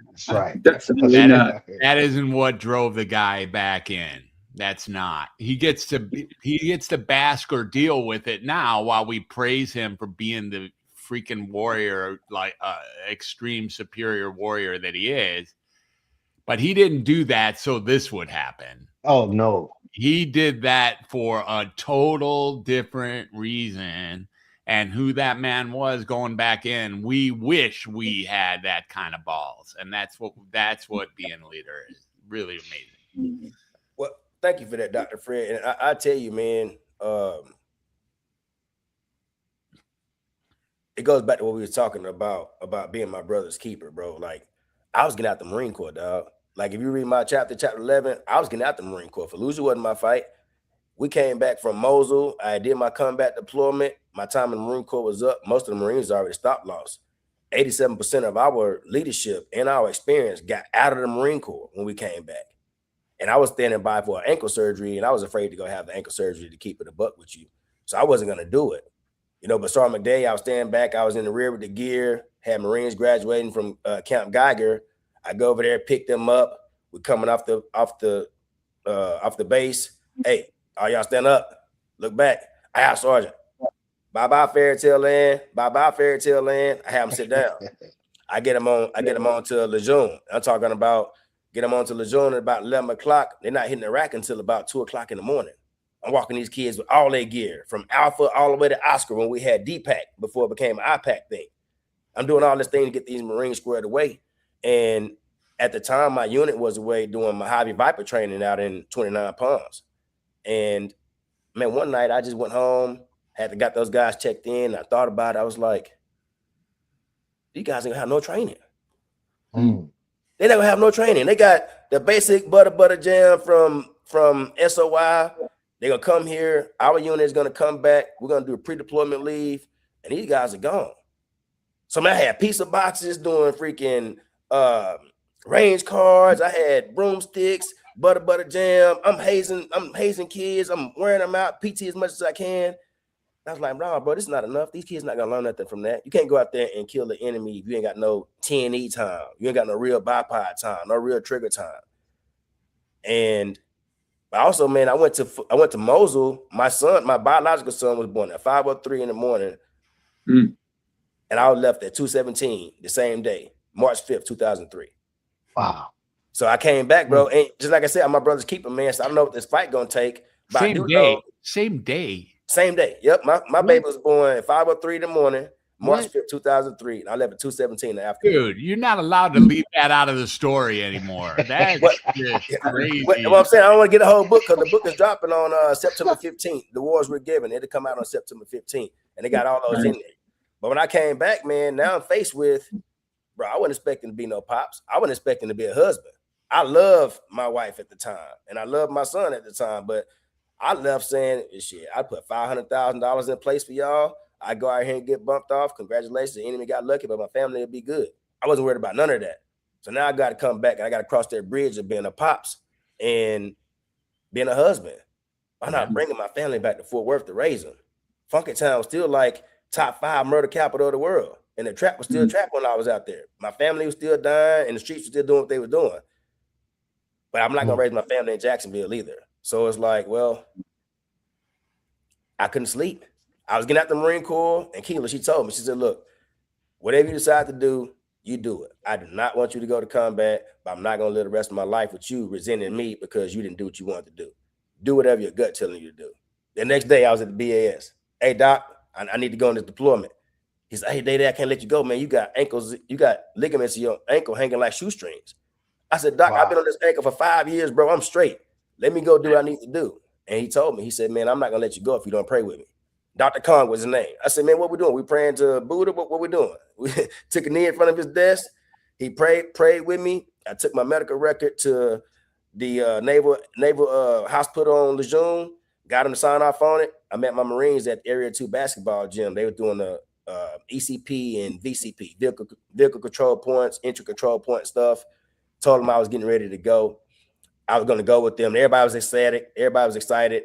That's right. Definitely not. That isn't what drove the guy back in. That's not. He gets to bask or deal with it now while we praise him for being the freaking warrior, like extreme superior warrior that he is. But he didn't do that so this would happen. Oh, no. He did that for a total different reason. And who that man was going back in, we wish we had that kind of balls. And that's what being a leader is. Really amazing. Well, thank you for that, Dr. Fred. And I tell you, man, it goes back to what we were talking about being my brother's keeper, bro. Like, I was getting out the Marine Corps, dog. Like, if you read my chapter 11, I was getting out the Marine Corps. Fallujah wasn't my fight. We came back from Mosul. I did my combat deployment. My time in the Marine Corps was up. Most of the Marines already stopped loss. 87% of our leadership and our experience got out of the Marine Corps when we came back. And I was standing by for an ankle surgery, and I was afraid to go have the ankle surgery to keep it a buck with you. So I wasn't going to do it. But Sergeant McDade, I was standing back. I was in the rear with the gear, had Marines graduating from Camp Geiger. I go over there, pick them up. We're coming off the base. Hey, all y'all stand up. Look back. I have Sergeant. Bye-bye fairy tale land. Bye-bye fairy tale land. I have them sit down. I get them on to Lejeune. I'm talking about get them on to Lejeune at about 11 o'clock. They're not hitting the rack until about 2 o'clock in the morning. I'm walking these kids with all their gear, from Alpha all the way to Oscar when we had D-Pack before it became an IPAC thing. I'm doing all this thing to get these Marines squared away. And at the time, my unit was away doing Mojave Viper training out in 29 Palms. And, man, one night I just went home, got those guys checked in. I thought about it. I was like, these guys ain't gonna have no training. They're not gonna have no training. They got the basic butter jam from SOI. They're gonna come here. Our unit is gonna come back. We're gonna do a pre-deployment leave, and these guys are gone. So man, I had pizza boxes doing freaking range cards. I had broomsticks, butter jam. I'm hazing kids. I'm wearing them out, PT as much as I can. I was like, nah, bro, this is not enough. These kids not gonna learn nothing from that. You can't go out there and kill the enemy if you ain't got no TNE time. You ain't got no real bipod time, no real trigger time. And also, man, I went to Mosul. My biological son was born at 5:03 in the morning. And I was left at 2:17 the same day, March 5th, 2003. Wow. So I came back, bro. And just like I said, I'm my brother's keeper, man. So I don't know what this fight gonna take. But Same day. Same day. Yep. My baby was born at 5:03 in the morning, March 5th, 2003. And I left at 2:17 in the afternoon. Dude, you're not allowed to leave that out of the story anymore. That's just crazy. What I'm saying, I don't want to get a whole book because the book is dropping on September 15th. The wars we're given. It'll come out on September 15th. And they got all those in there. But when I came back, man, now I'm faced with, bro, I wasn't expecting to be no pops. I wasn't expecting to be a husband. I love my wife at the time. And I love my son at the time. But I left saying, shit, I put $500,000 in place for y'all. I go out here and get bumped off. Congratulations. The enemy got lucky, but my family will be good. I wasn't worried about none of that. So now I got to come back and I got to cross that bridge of being a pops and being a husband. I'm not bringing my family back to Fort Worth to raise them. Funky Town was still like top 5 murder capital of the world. And the trap was still trap when I was out there. My family was still dying and the streets were still doing what they were doing. But I'm not going to raise my family in Jacksonville either. So it's like, well, I couldn't sleep. I was getting out the Marine Corps, and Keela, she told me, she said, look, whatever you decide to do, you do it. I do not want you to go to combat, but I'm not going to live the rest of my life with you resenting me because you didn't do what you wanted to do. Do whatever your gut telling you to do. The next day, I was at the BAS. Hey, Doc, I need to go on this deployment. He said, hey, Daddy, I can't let you go, man. You got ankles, you got ligaments in your ankle hanging like shoestrings. I said, Doc, I've been on this ankle for 5 years, bro. I'm straight. Let me go do what I need to do. And he told me, he said, man, I'm not going to let you go if you don't pray with me. Dr. Kong was his name. I said, man, what we doing? We praying to Buddha? What we doing? We took a knee in front of his desk. He prayed with me. I took my medical record to the naval hospital on Lejeune, got him to sign off on it. I met my Marines at the Area 2 basketball gym. They were doing the ECP and VCP, vehicle control points, entry control point stuff. Told them I was getting ready to go. I was going to go with them. Everybody was excited.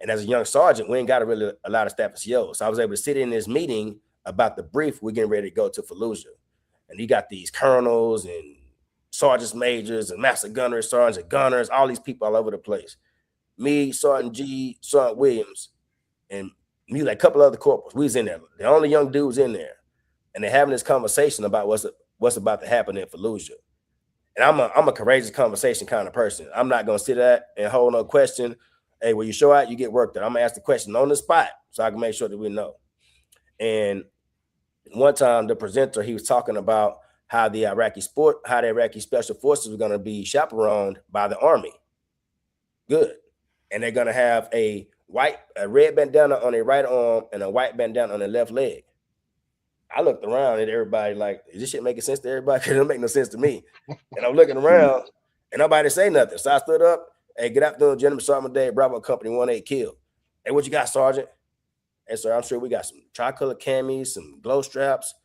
And as a young sergeant, we ain't got a lot of staff COs. So I was able to sit in this meeting about the brief. We're getting ready to go to Fallujah. And you got these colonels and sergeants majors and master gunnery sergeants and gunners, all these people all over the place. Me, Sergeant G, Sergeant Williams, and me, like a couple other corporals. We was in there. The only young dudes in there. And they're having this conversation about what's about to happen in Fallujah. And I'm a courageous conversation kind of person. I'm not going to sit there and hold no question. Hey, when you show out, you get work done. I'm going to ask the question on the spot so I can make sure that we know. And one time, the presenter, he was talking about how the Iraqi Special Forces were going to be chaperoned by the Army. Good. And they're going to have a red bandana on their right arm and a white bandana on their left leg. I looked around at everybody like, is this shit making sense to everybody? Because it don't make no sense to me. And I'm looking around and nobody say nothing. So I stood up. Hey, good afternoon, gentlemen. Sergeant McDade, Bravo Company 18 Kill. Hey, what you got, Sergeant? Hey, sir, I'm sure we got some tricolor camis, some glow straps,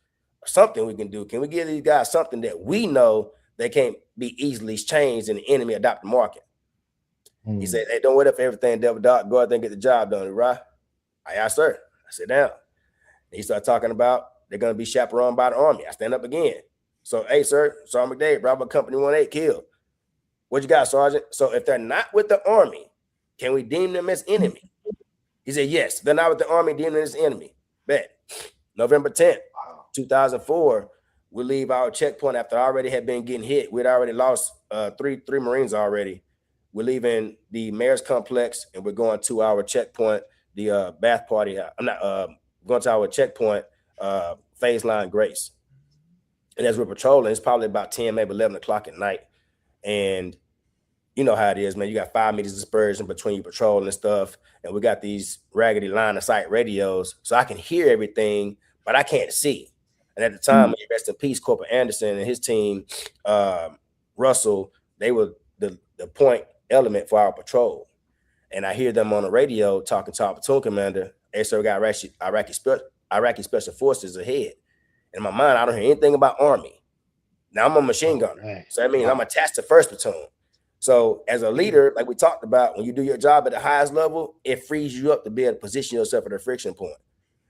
or something we can do. Can we give these guys something that we know they can't be easily changed in the enemy adopted market? He said, hey, don't wait up for everything, Devil Dog. Go out there and get the job done, right? Yes, sir. I sit down. And he started talking about they're going to be chaperoned by the Army. I stand up again. So, hey, sir, Sergeant McDade, Bravo Company 18 Kill. What you got, Sergeant? So if they're not with the Army, can we deem them as enemy? He said, yes. If they're not with the Army, deem them as enemy. Bet. November 10th, 2004, we leave our checkpoint after I already had been getting hit. We'd already lost three Marines already. We're leaving the mayor's complex and we're going to our checkpoint, the bath party. I'm not going to our checkpoint, phase line Grace. And as we're patrolling, it's probably about 10, maybe 11 o'clock at night. And you know how it is, man. You got 5 meters dispersion between you patrolling and stuff. And we got these raggedy line of sight radios. So I can hear everything, but I can't see. And at the time, rest in peace, Corporal Anderson and his team, Russell, they were the point element for our patrol. And I hear them on the radio talking to our platoon commander. Hey, sir, we got Iraqi Special Forces ahead. In my mind, I don't hear anything about Army. Now I'm a machine gunner. So that means I'm attached to 1st Platoon. So as a leader, like we talked about, when you do your job at the highest level, it frees you up to be able to position yourself at a friction point.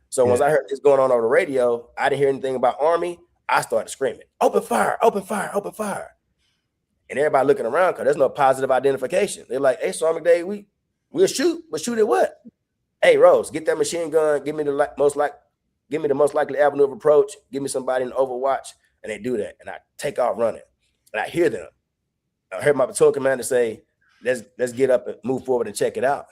So once I heard this going on the radio, I didn't hear anything about Army. I started screaming, open fire, open fire, open fire. And everybody looking around because there's no positive identification. They're like, hey, Sergeant McDade, we'll shoot, but shoot at what? Hey, Rose, get that machine gun. Give me the most likely avenue of approach. Give me somebody in Overwatch. And they do that. And I take off running. And I hear them. I heard my platoon commander say, let's get up and move forward and check it out.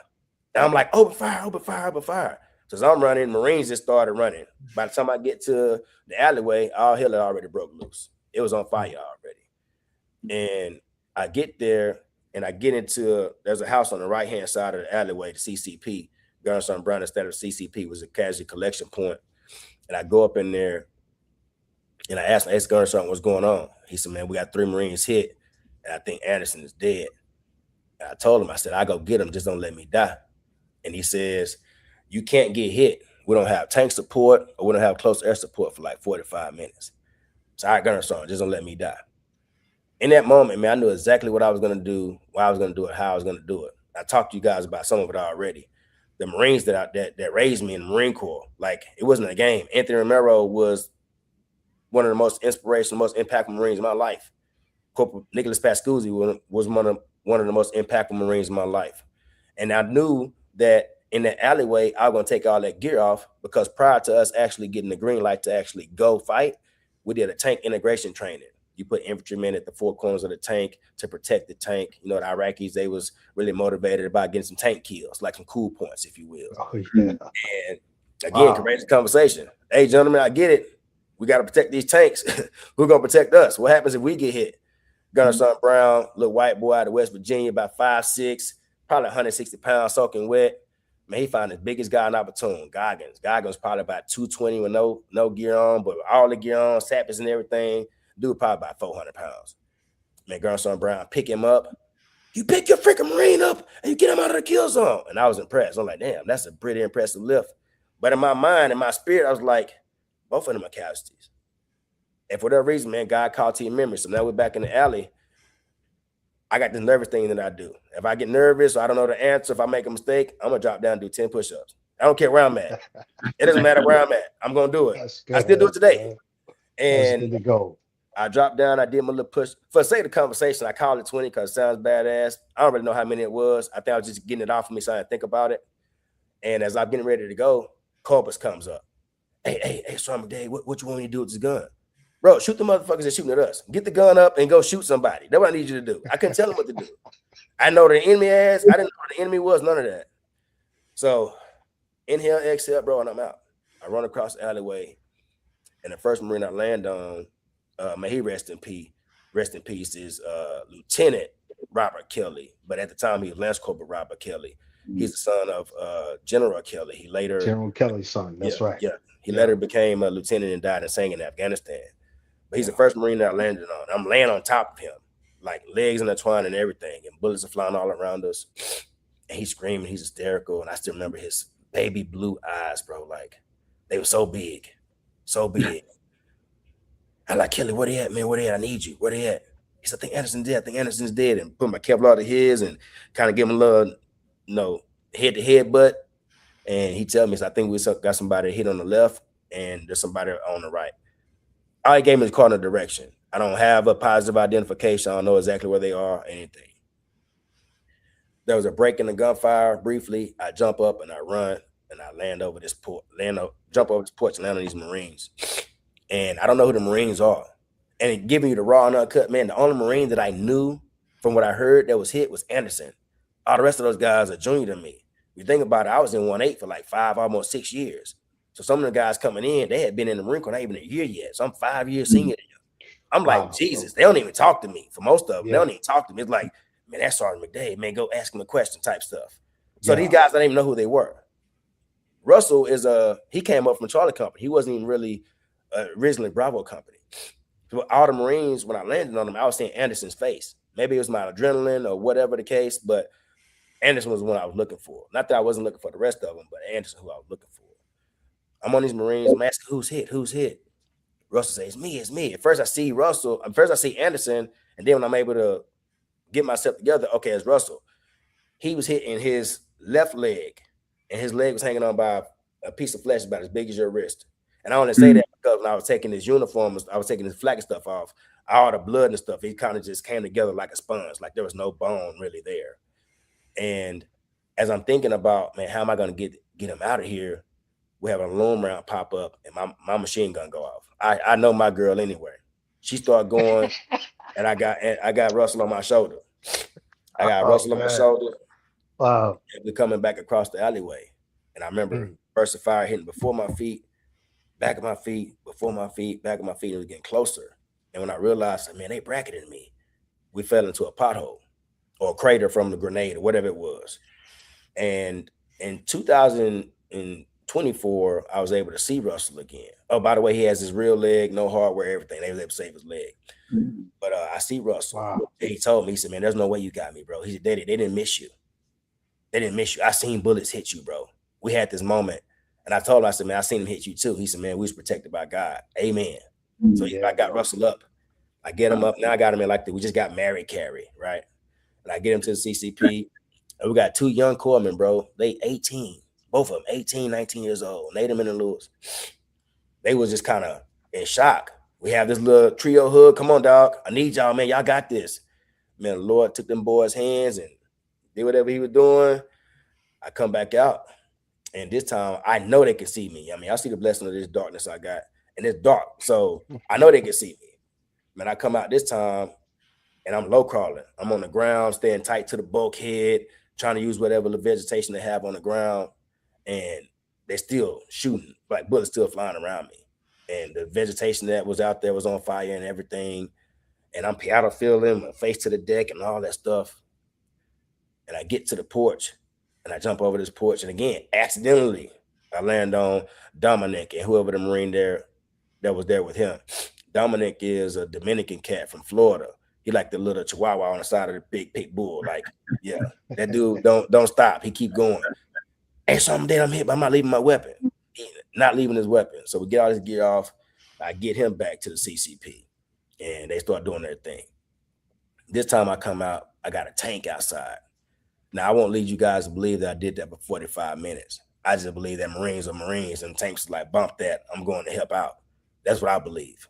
And I'm like, open fire, open fire, open fire. So as I'm running, Marines just started running. By the time I get to the alleyway, all hell had already broke loose. It was on fire already. And I get there and I get into, there's a house on the right-hand side of the alleyway, the CCP. Gunnery Sergeant Brown, instead of CCP, was a casualty collection point. And I go up in there and I asked Gunnery Sergeant what's going on. He said, man, we got 3 Marines hit. And I think Anderson is dead. And I told him, I said, I go get him, just don't let me die. and he says, you can't get hit. We don't have tank support, or we don't have close air support for like 45 minutes. So, all right, Gunnery Sergeant, just don't let me die. In that moment, man, I knew exactly what I was going to do, why I was going to do it, how I was going to do it. I talked to you guys about some of it already. The Marines that raised me in the Marine Corps, like, it wasn't a game. Anthony Romero was one of the most inspirational, most impactful Marines in my life. Corporal Nicholas Pascuzzi was one of the most impactful Marines in my life. And I knew that in that alleyway, I was going to take all that gear off, because prior to us actually getting the green light to actually go fight, we did a tank integration training. You put infantrymen at the four corners of the tank to protect the tank. You know, the Iraqis, they was really motivated about getting some tank kills, like some cool points, if you will. Oh, yeah. And again, courageous conversation. Hey, gentlemen, I get it. We got to protect these tanks. Who's going to protect us? What happens if we get hit? Gunnery Sergeant Brown, little white boy out of West Virginia, about 5'6", probably 160 pounds, soaking wet. Man, he found the biggest guy in our platoon, Goggins. Goggins probably about 220 with no gear on, but all the gear on, sappers and everything. Dude probably about 400 pounds. Man, Gunnery Sergeant Brown, pick him up. You pick your freaking Marine up and you get him out of the kill zone. And I was impressed. I'm like, damn, that's a pretty impressive lift. But in my mind, in my spirit, I was like, both of them are casualties. And for that reason, man, God called to your memory. So now we're back in the alley. I got this nervous thing that I do. If I get nervous or I don't know the answer, if I make a mistake, I'm going to drop down and do 10 push-ups. I don't care where I'm at. It doesn't matter where I'm at. I'm going to do it. I still do it today. And that's good to go. I dropped down. I did my little push. For the sake of the conversation, I called it 20 because it sounds badass. I don't really know how many it was. I think I was just getting it off of me so I didn't think about it. And as I'm getting ready to go, Corpus comes up. Hey, Sergeant McDade, what you want me to do with this gun? Bro, shoot the motherfuckers that's shooting at us. Get the gun up and go shoot somebody. That's what I need you to do. I couldn't tell them what to do. I know the enemy ass. I didn't know what the enemy was, none of that. So inhale, exhale, bro, and I'm out. I run across the alleyway, and the first Marine I land on, may he rest in peace. Rest in peace is Lieutenant Robert Kelly, but at the time he was Lance Corporal Robert Kelly. He's the son of General Kelly. He later General Kelly's son. That's right. Yeah, he later became a lieutenant and died in Singing, Afghanistan. But he's the first Marine that I landed on. I'm laying on top of him, like legs intertwined and everything, and bullets are flying all around us. And he's screaming, he's hysterical, and I still remember his baby blue eyes, bro. Like they were so big, so big. I'm like, Kelly, where they at, man? Where they at? I need you. Where they at? He said, I think Anderson's dead. I think Anderson's dead. And put my Kevlar to his and kind of give him a little, head-to-head butt. And he tell me, so I think we got somebody hit on the left and there's somebody on the right. All he gave me is cardinal direction. I don't have a positive identification. I don't know exactly where they are or anything. There was a break in the gunfire briefly. I jump up and I run and I land over this port, jump over this porch and land on these Marines. And I don't know who the Marines are. And it giving you the raw and uncut, man, the only Marine that I knew from what I heard that was hit was Anderson. All the rest of those guys are junior than me. You think about it, I was in 1-8 for like 5, almost 6 years. So some of the guys coming in, they had been in the Marine Corps not even a year yet. So I'm 5 years senior than them. I'm like, Jesus, they don't even talk to me. For most of them, they don't even talk to me. It's like, man, that's Sergeant McDade, man, go ask him a question type stuff. So these guys, I didn't even know who they were. Russell he came up from Charlie Company. He wasn't even really originally Bravo Company. So all the Marines, when I landed on them, I was seeing Anderson's face. Maybe it was my adrenaline or whatever the case, but Anderson was the one I was looking for. Not that I wasn't looking for the rest of them, but Anderson who I was looking for. I'm on these Marines. I'm asking who's hit. Russell says, it's me. At first I see Anderson, and then when I'm able to get myself together, okay, it's Russell. He was hit in his left leg, and his leg was hanging on by a piece of flesh about as big as your wrist. And I only say that because when I was taking his uniform, I was taking his flak and stuff off, all the blood and stuff, it kind of just came together like a sponge, like there was no bone really there. And as I'm thinking about, man, how am I going to get him out of here? We have an alarm round pop up and my machine gun go off. I know my girl anyway. She started going and I got Russell on my shoulder. I got Russell on my shoulder. Wow. And we're coming back across the alleyway. And I remember burst of fire hitting before my feet, back of my feet, before my feet, back of my feet, and it was getting closer. And when I realized, man, they bracketed me, we fell into a pothole or a crater from the grenade or whatever it was. And in 2024, I was able to see Russell again. Oh, by the way, he has his real leg, no hardware, everything. They was able to save his leg. But I see Russell. Wow. He told me, he said, man, there's no way you got me, bro. He said, they didn't miss you. They didn't miss you. I seen bullets hit you, bro. We had this moment. And I told him, I said, man, I seen him hit you too. He said, man, we was protected by God. Amen. So Yeah, I got bro. Russell up. I get him up. Now I got him in like we just got married carry, right? And I get him to the CCP. And we got 2 young corpsmen, bro. They 18. Both of them, 18, 19 years old. Nathan and Lewis. They was just kind of in shock. We have this little trio hug. Come on, dog. I need y'all, man. Y'all got this. Man, the Lord took them boys' hands and did whatever he was doing. I come back out. And this time, I know they can see me. I mean, I see the blessing of this darkness I got. And it's dark. So I know they can see me. Man, I come out this time, and I'm low crawling. I'm on the ground, staying tight to the bulkhead, trying to use whatever the vegetation they have on the ground. And they're still shooting, like bullets still flying around me. And the vegetation that was out there was on fire and everything. And I'm paddle feeling, my face to the deck and all that stuff. And I get to the porch, and I jump over this porch. And again, accidentally, I land on Dominic and whoever the Marine there that was there with him. Dominic is a Dominican cat from Florida. He like the little chihuahua on the side of the big pit bull. Like, yeah, that dude don't stop. He keep going. Hey, something that I'm hit, but I'm not leaving my weapon. He not leaving his weapon. So we get all his gear off. I get him back to the CCP, and they start doing their thing. This time I come out, I got a tank outside. Now, I won't lead you guys to believe that I did that for 45 minutes. I just believe that Marines are Marines, and tanks like, bump that. I'm going to help out. That's what I believe.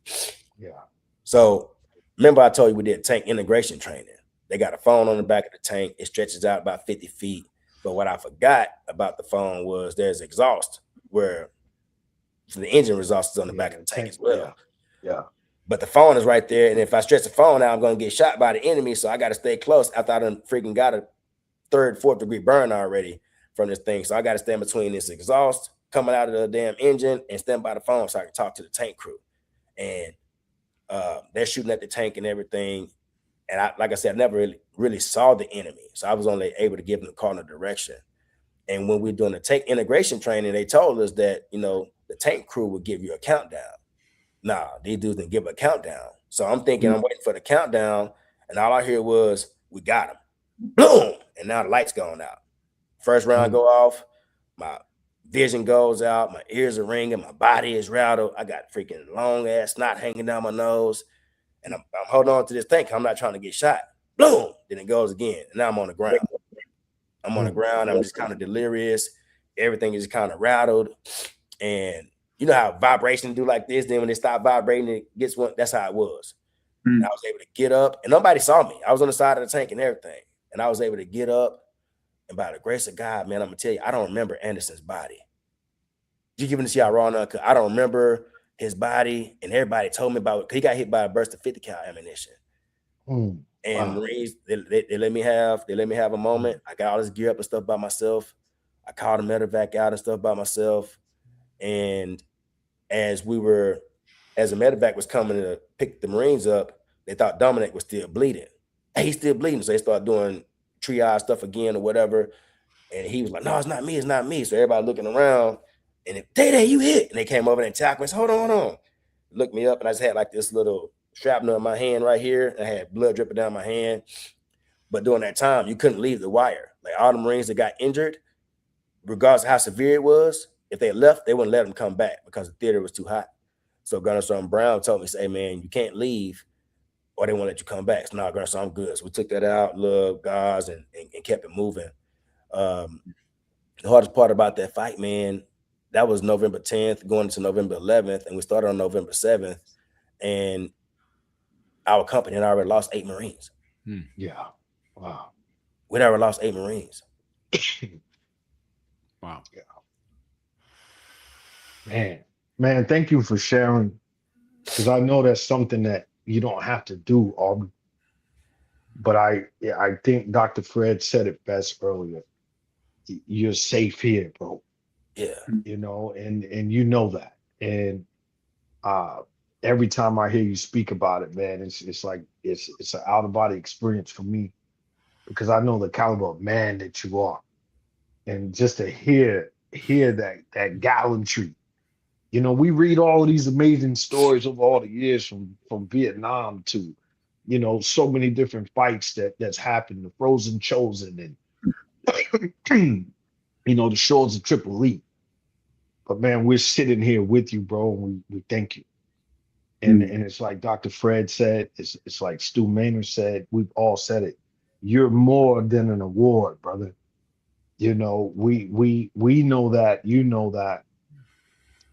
Yeah. So remember I told you we did tank integration training. They got a phone on the back of the tank. It stretches out about 50 feet. But what I forgot about the phone was there's exhaust where the engine exhaust is on the back of the tank as well. Yeah. But the phone is right there. And if I stretch the phone out, I'm going to get shot by the enemy. So I got to stay close after I done freaking got a 3rd, 4th degree burn already from this thing. So I got to stand between this exhaust coming out of the damn engine and stand by the phone so I can talk to the tank crew. And they're shooting at the tank and everything. And I, like I said, I never really saw the enemy. So I was only able to give them the cardinal direction. And when we're doing the tank integration training, they told us that, you know, the tank crew would give you a countdown. Nah, these dudes didn't give a countdown. So I'm thinking I'm waiting for the countdown. And all I hear was, we got him. Boom. And now the light's going out. First round go off. My vision goes out. My ears are ringing. My body is rattled. I got freaking long ass snot hanging down my nose. And I'm holding on to this thing. I'm not trying to get shot. Boom. Then it goes again. And now I'm on the ground. I'm on the ground. I'm just kind of delirious. Everything is kind of rattled. And you know how vibration do like this. Then when they stop vibrating, it gets one. That's how it was. And I was able to get up. And nobody saw me. I was on the side of the tank and everything. And I was able to get up. And by the grace of God, man, I'm going to tell you, I don't remember Anderson's body. You giving this y'all raw enough? Because I don't remember his body. And everybody told me about it. He got hit by a burst of 50 cal ammunition. And Marines, they let me have a moment. I got all this gear up and stuff by myself. I called a medevac out and stuff by myself. And as the medevac was coming to pick the Marines up, they thought Dominic was still bleeding. Hey, he's still bleeding. So they started doing triage stuff again or whatever. And he was like, no, it's not me. It's not me. So everybody looking around. And if Day, you hit. And they came over and tackled me. Hold on. Looked me up, and I just had like this little shrapnel in my hand right here. I had blood dripping down my hand. But during that time, you couldn't leave the wire. Like all the Marines that got injured, regardless of how severe it was, if they left, they wouldn't let them come back because the theater was too hot. So Gunnery Sergeant Brown told me, say, man, you can't leave or they won't let you come back. So, no, Gunnery Sergeant, I'm good. So we took that out, love, gauze, and kept it moving. The hardest part about that fight, man, that was November 10th going into November 11th, and we started on November 7th, and our company had already lost 8 Marines. Yeah. Wow. We'd already lost 8 Marines. Wow. Yeah. Man, thank you for sharing, because I know that's something that you don't have to do, Aubrey. But I think Dr. Fred said it best earlier. You're safe here, bro. Yeah. You know, and you know that. And every time I hear you speak about it, man, it's like it's an out-of-body experience for me, because I know the caliber of man that you are. And just to hear that gallantry. You know, we read all of these amazing stories of all the years from Vietnam to, you know, so many different fights that's happened, the Frozen Chosen, and you know, the shores of Triple E. But man, we're sitting here with you, bro, and we thank you. And it's like Dr. Fred said, it's like Stu Maynard said, we've all said it. You're more than an award, brother. You know, we know that, you know that.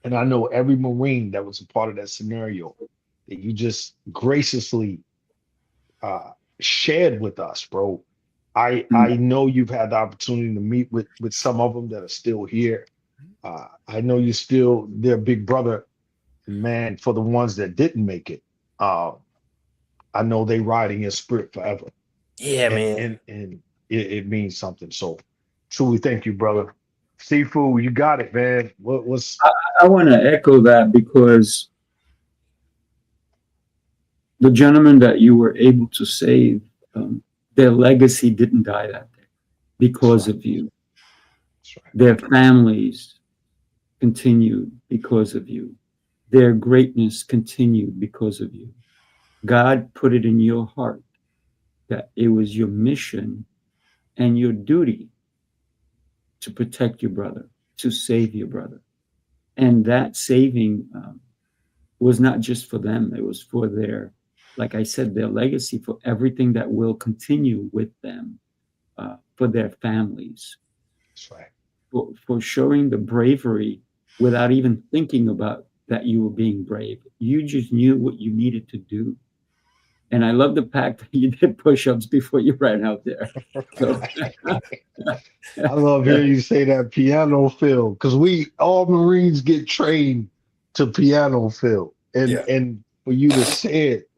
And I know every Marine that was a part of that scenario that you just graciously shared with us, bro. I know you've had the opportunity to meet with some of them that are still here. I know you're still their big brother. And man, for the ones that didn't make it, I know they ride in your spirit forever. Yeah, man. And it means something. So truly thank you, brother. Sifu, you got it, man. What's I want to echo that because the gentleman that you were able to save, their legacy didn't die that day because of you. That's right. Their families continued because of you. Their greatness continued because of you. God put it in your heart that it was your mission and your duty to protect your brother, to save your brother. And that saving was not just for them, it was for their, like I said, their legacy, for everything that will continue with them, for their families. That's right. For showing the bravery without even thinking about that you were being brave. You just knew what you needed to do. And I love the fact that you did push-ups before you ran out there. So, I love hearing you say that piano fill, because we all Marines get trained to piano fill. And for you to say it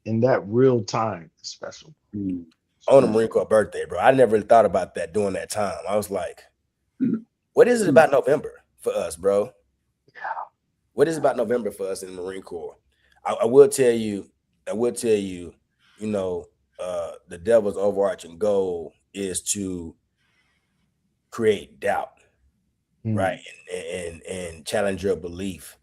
in that real time is special. On the Marine Corps birthday, bro. I never really thought about that during that time. I was like, what is it about November for us, bro? Yeah. What is it about November for us in the Marine Corps? I will tell you, you know, the devil's overarching goal is to create doubt, right? And challenge your belief.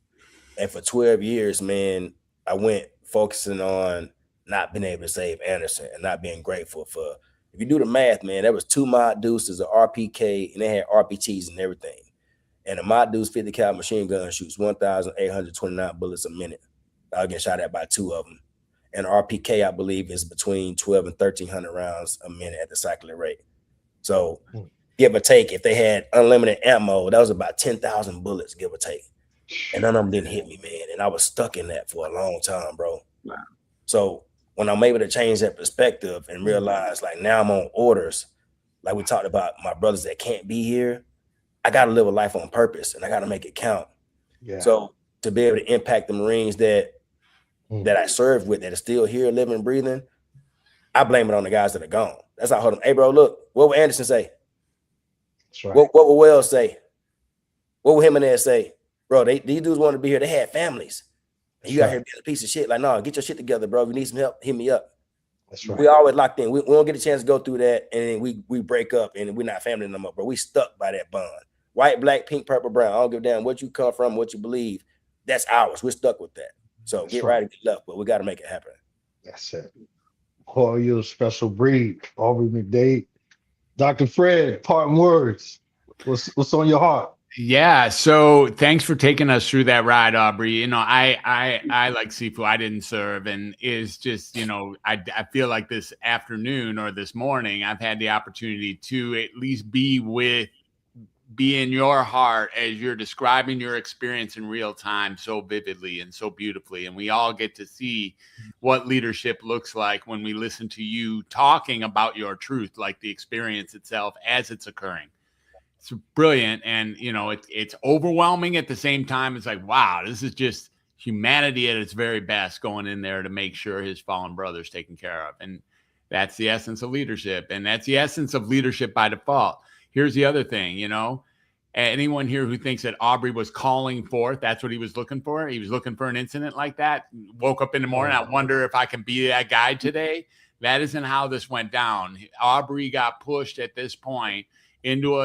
And for 12 years, man, I went focusing on not being able to save Anderson and not being grateful for, if you do the math, man, there was 2 mod deuces, an RPK, and they had RPTs and everything. And a mod deuce 50 caliber machine gun shoots 1,829 bullets a minute. I'll get shot at by 2 of them. And RPK, I believe, is between 12 and 1,300 rounds a minute at the cycling rate. So give or take, if they had unlimited ammo, that was about 10,000 bullets, give or take. And none of them didn't hit me, man. And I was stuck in that for a long time, bro. Wow. So when I'm able to change that perspective and realize, like, now I'm on orders, like we talked about my brothers that can't be here, I got to live a life on purpose and I got to make it count. Yeah. So to be able to impact the Marines that I served with that are still here, living and breathing, I blame it on the guys that are gone. That's how I heard them. Hey, bro, look, what would Anderson say? That's right. What would Wells say? What would Jimenez say? Bro, these dudes wanted to be here. They had families. And you out here being a piece of shit. Like, no, get your shit together, bro. If you need some help, hit me up. That's right. We always locked in. We don't get a chance to go through that, and then we break up, and we're not family no more, bro. We stuck by that bond. White, black, pink, purple, brown. I don't give a damn what you come from, what you believe. That's ours. We're stuck with that. So get right and get left, but we got to make it happen. That's it. Call you a special breed, Aubrey McDade. Dr. Fred, parting words. What's on your heart? Yeah. So thanks for taking us through that ride, Aubrey. You know, I like Sifu. I didn't serve, and is just, you know, I feel like this afternoon or this morning, I've had the opportunity to at least be in your heart as you're describing your experience in real time so vividly and so beautifully. And we all get to see what leadership looks like when we listen to you talking about your truth, like the experience itself as it's occurring. It's brilliant. And, you know, it's overwhelming at the same time. It's like, wow, this is just humanity at its very best going in there to make sure his fallen brother's taken care of. And that's the essence of leadership. And that's the essence of leadership by default. Here's the other thing, you know, anyone here who thinks that Aubrey was calling forth, that's what he was looking for. He was looking for an incident like that. Woke up in the morning, I wonder if I can be that guy today. That isn't how this went down. Aubrey got pushed at this point into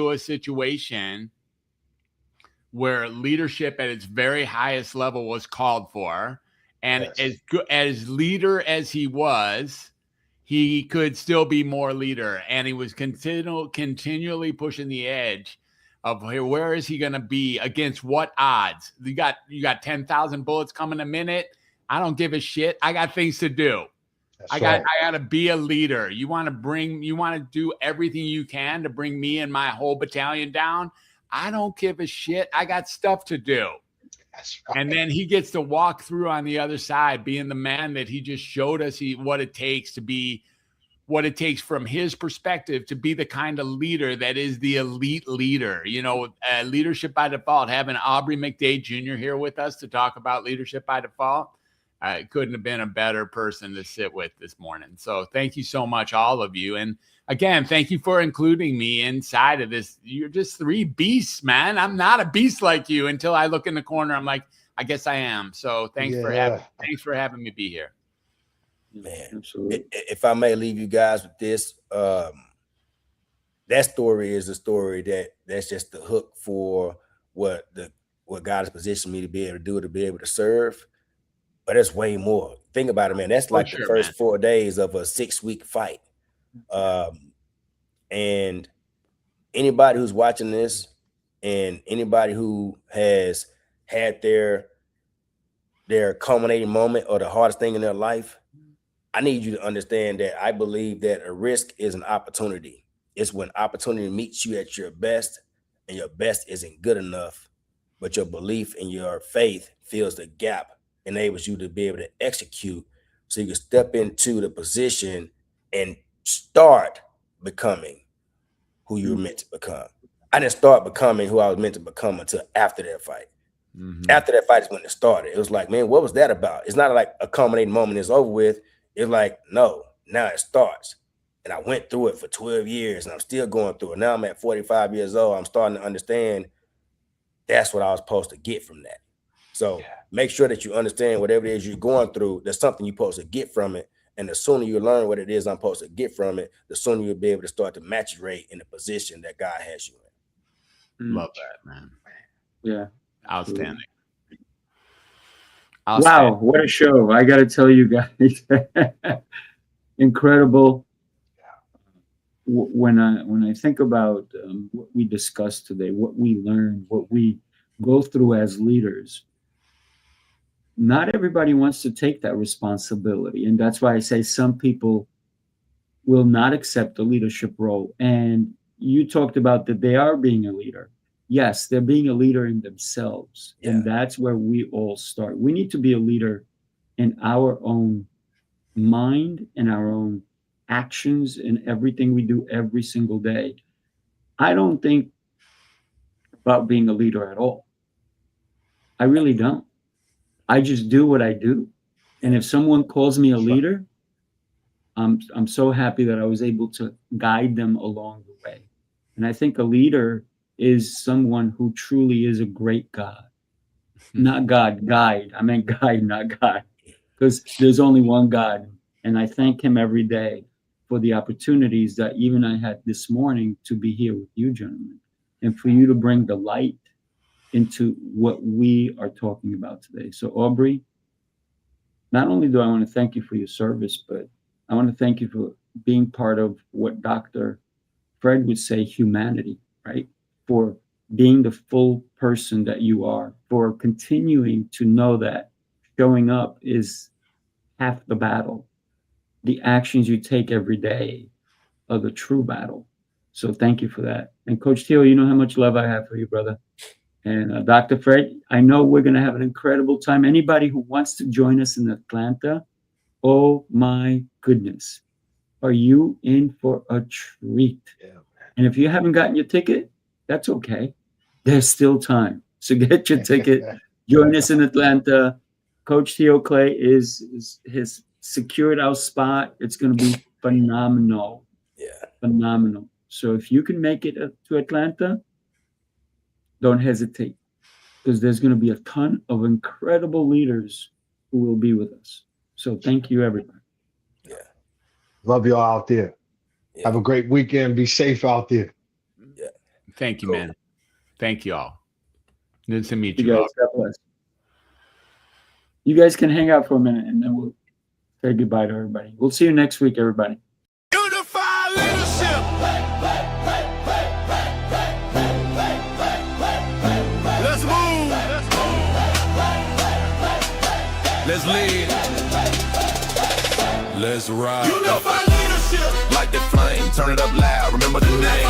a situation where leadership at its very highest level was called for. And as good as leader as he was, he could still be more leader, and he was continually pushing the edge of where is he going to be against what odds. You got 10,000 bullets coming a minute. I don't give a shit. I got things to do. I got to be a leader. You want to do everything you can to bring me and my whole battalion down. I don't give a shit. I got stuff to do. That's right. And then he gets to walk through on the other side, being the man that he just showed us what it takes to be, what it takes from his perspective to be the kind of leader that is the elite leader. You know, leadership by default, having Aubrey McDade Jr. here with us to talk about leadership by default. Couldn't have been a better person to sit with this morning. So thank you so much, all of you. And again, thank you for including me inside of this. You're just three beasts, man. I'm not a beast like you until I look in the corner. I'm like, I guess I am. So thanks for having me be here. Man, Absolutely. if I may leave you guys with this, that story is a story that's just the hook for what God has positioned me to be able to do, to be able to serve. But it's way more. Think about it, man. That's like the first 4 days of a 6-week fight. And anybody who's watching this, and anybody who has had their culminating moment or the hardest thing in their life, I need you to understand that I believe that a risk is an opportunity. It's when opportunity meets you at your best, and your best isn't good enough, but your belief and your faith fills the gap, enables you to be able to execute, so you can step into the position and start becoming who you were meant to become. I didn't start becoming who I was meant to become until after that fight. Mm-hmm. After that fight is when it started. It was like, man, what was that about? It's not like a culminating moment is over with. It's like, no, now it starts. And I went through it for 12 years and I'm still going through it. Now I'm at 45 years old. I'm starting to understand that's what I was supposed to get from that. So make sure that you understand whatever it is you're going through, there's something you're supposed to get from it. And the sooner you learn what it is I'm supposed to get from it, the sooner you'll be able to start to maturate in the position that God has you in. Love that, man. Yeah. Outstanding. Wow, what a show. I got to tell you guys, incredible. When I think about what we discussed today, what we learned, what we go through as leaders, not everybody wants to take that responsibility. And that's why I say some people will not accept the leadership role. And you talked about that they are being a leader. Yes, they're being a leader in themselves. Yeah. And that's where we all start. We need to be a leader in our own mind and our own actions in everything we do every single day. I don't think about being a leader at all. I really don't. I just do what I do. And if someone calls me a leader, I'm so happy that I was able to guide them along the way. And I think a leader is someone who truly is a great God. Not God, guide. I meant guide, not God. Because there's only one God. And I thank him every day for the opportunities that even I had this morning to be here with you, gentlemen. And for you to bring the light into what we are talking about today. So Aubrey, not only do I want to thank you for your service, but I want to thank you for being part of what Dr. Fred would say, humanity, right? For being the full person that you are, for continuing to know that showing up is half the battle. The actions you take every day are the true battle. So thank you for that. And Coach T.O, you know how much love I have for you, brother. And Dr. Fred, I know we're going to have an incredible time. Anybody who wants to join us in Atlanta, oh my goodness, are you in for a treat? Yeah. And if you haven't gotten your ticket, that's okay. There's still time. So get your ticket. Join us in Atlanta. Coach T.O. Clay is his secured our spot. It's going to be phenomenal. Yeah. Phenomenal. So if you can make it to Atlanta, don't hesitate, because there's going to be a ton of incredible leaders who will be with us. So thank you, everybody. Yeah. Love y'all out there. Yeah. Have a great weekend. Be safe out there. Yeah. Thank you, man. Thank you all. Good to meet you. You guys, God bless. You guys can hang out for a minute and then we'll Say goodbye to everybody. We'll see you next week, everybody. Unify leadership. Let's move. Let's lead. Let's ride. Unify leadership. Like that flame, turn it up loud, remember the name.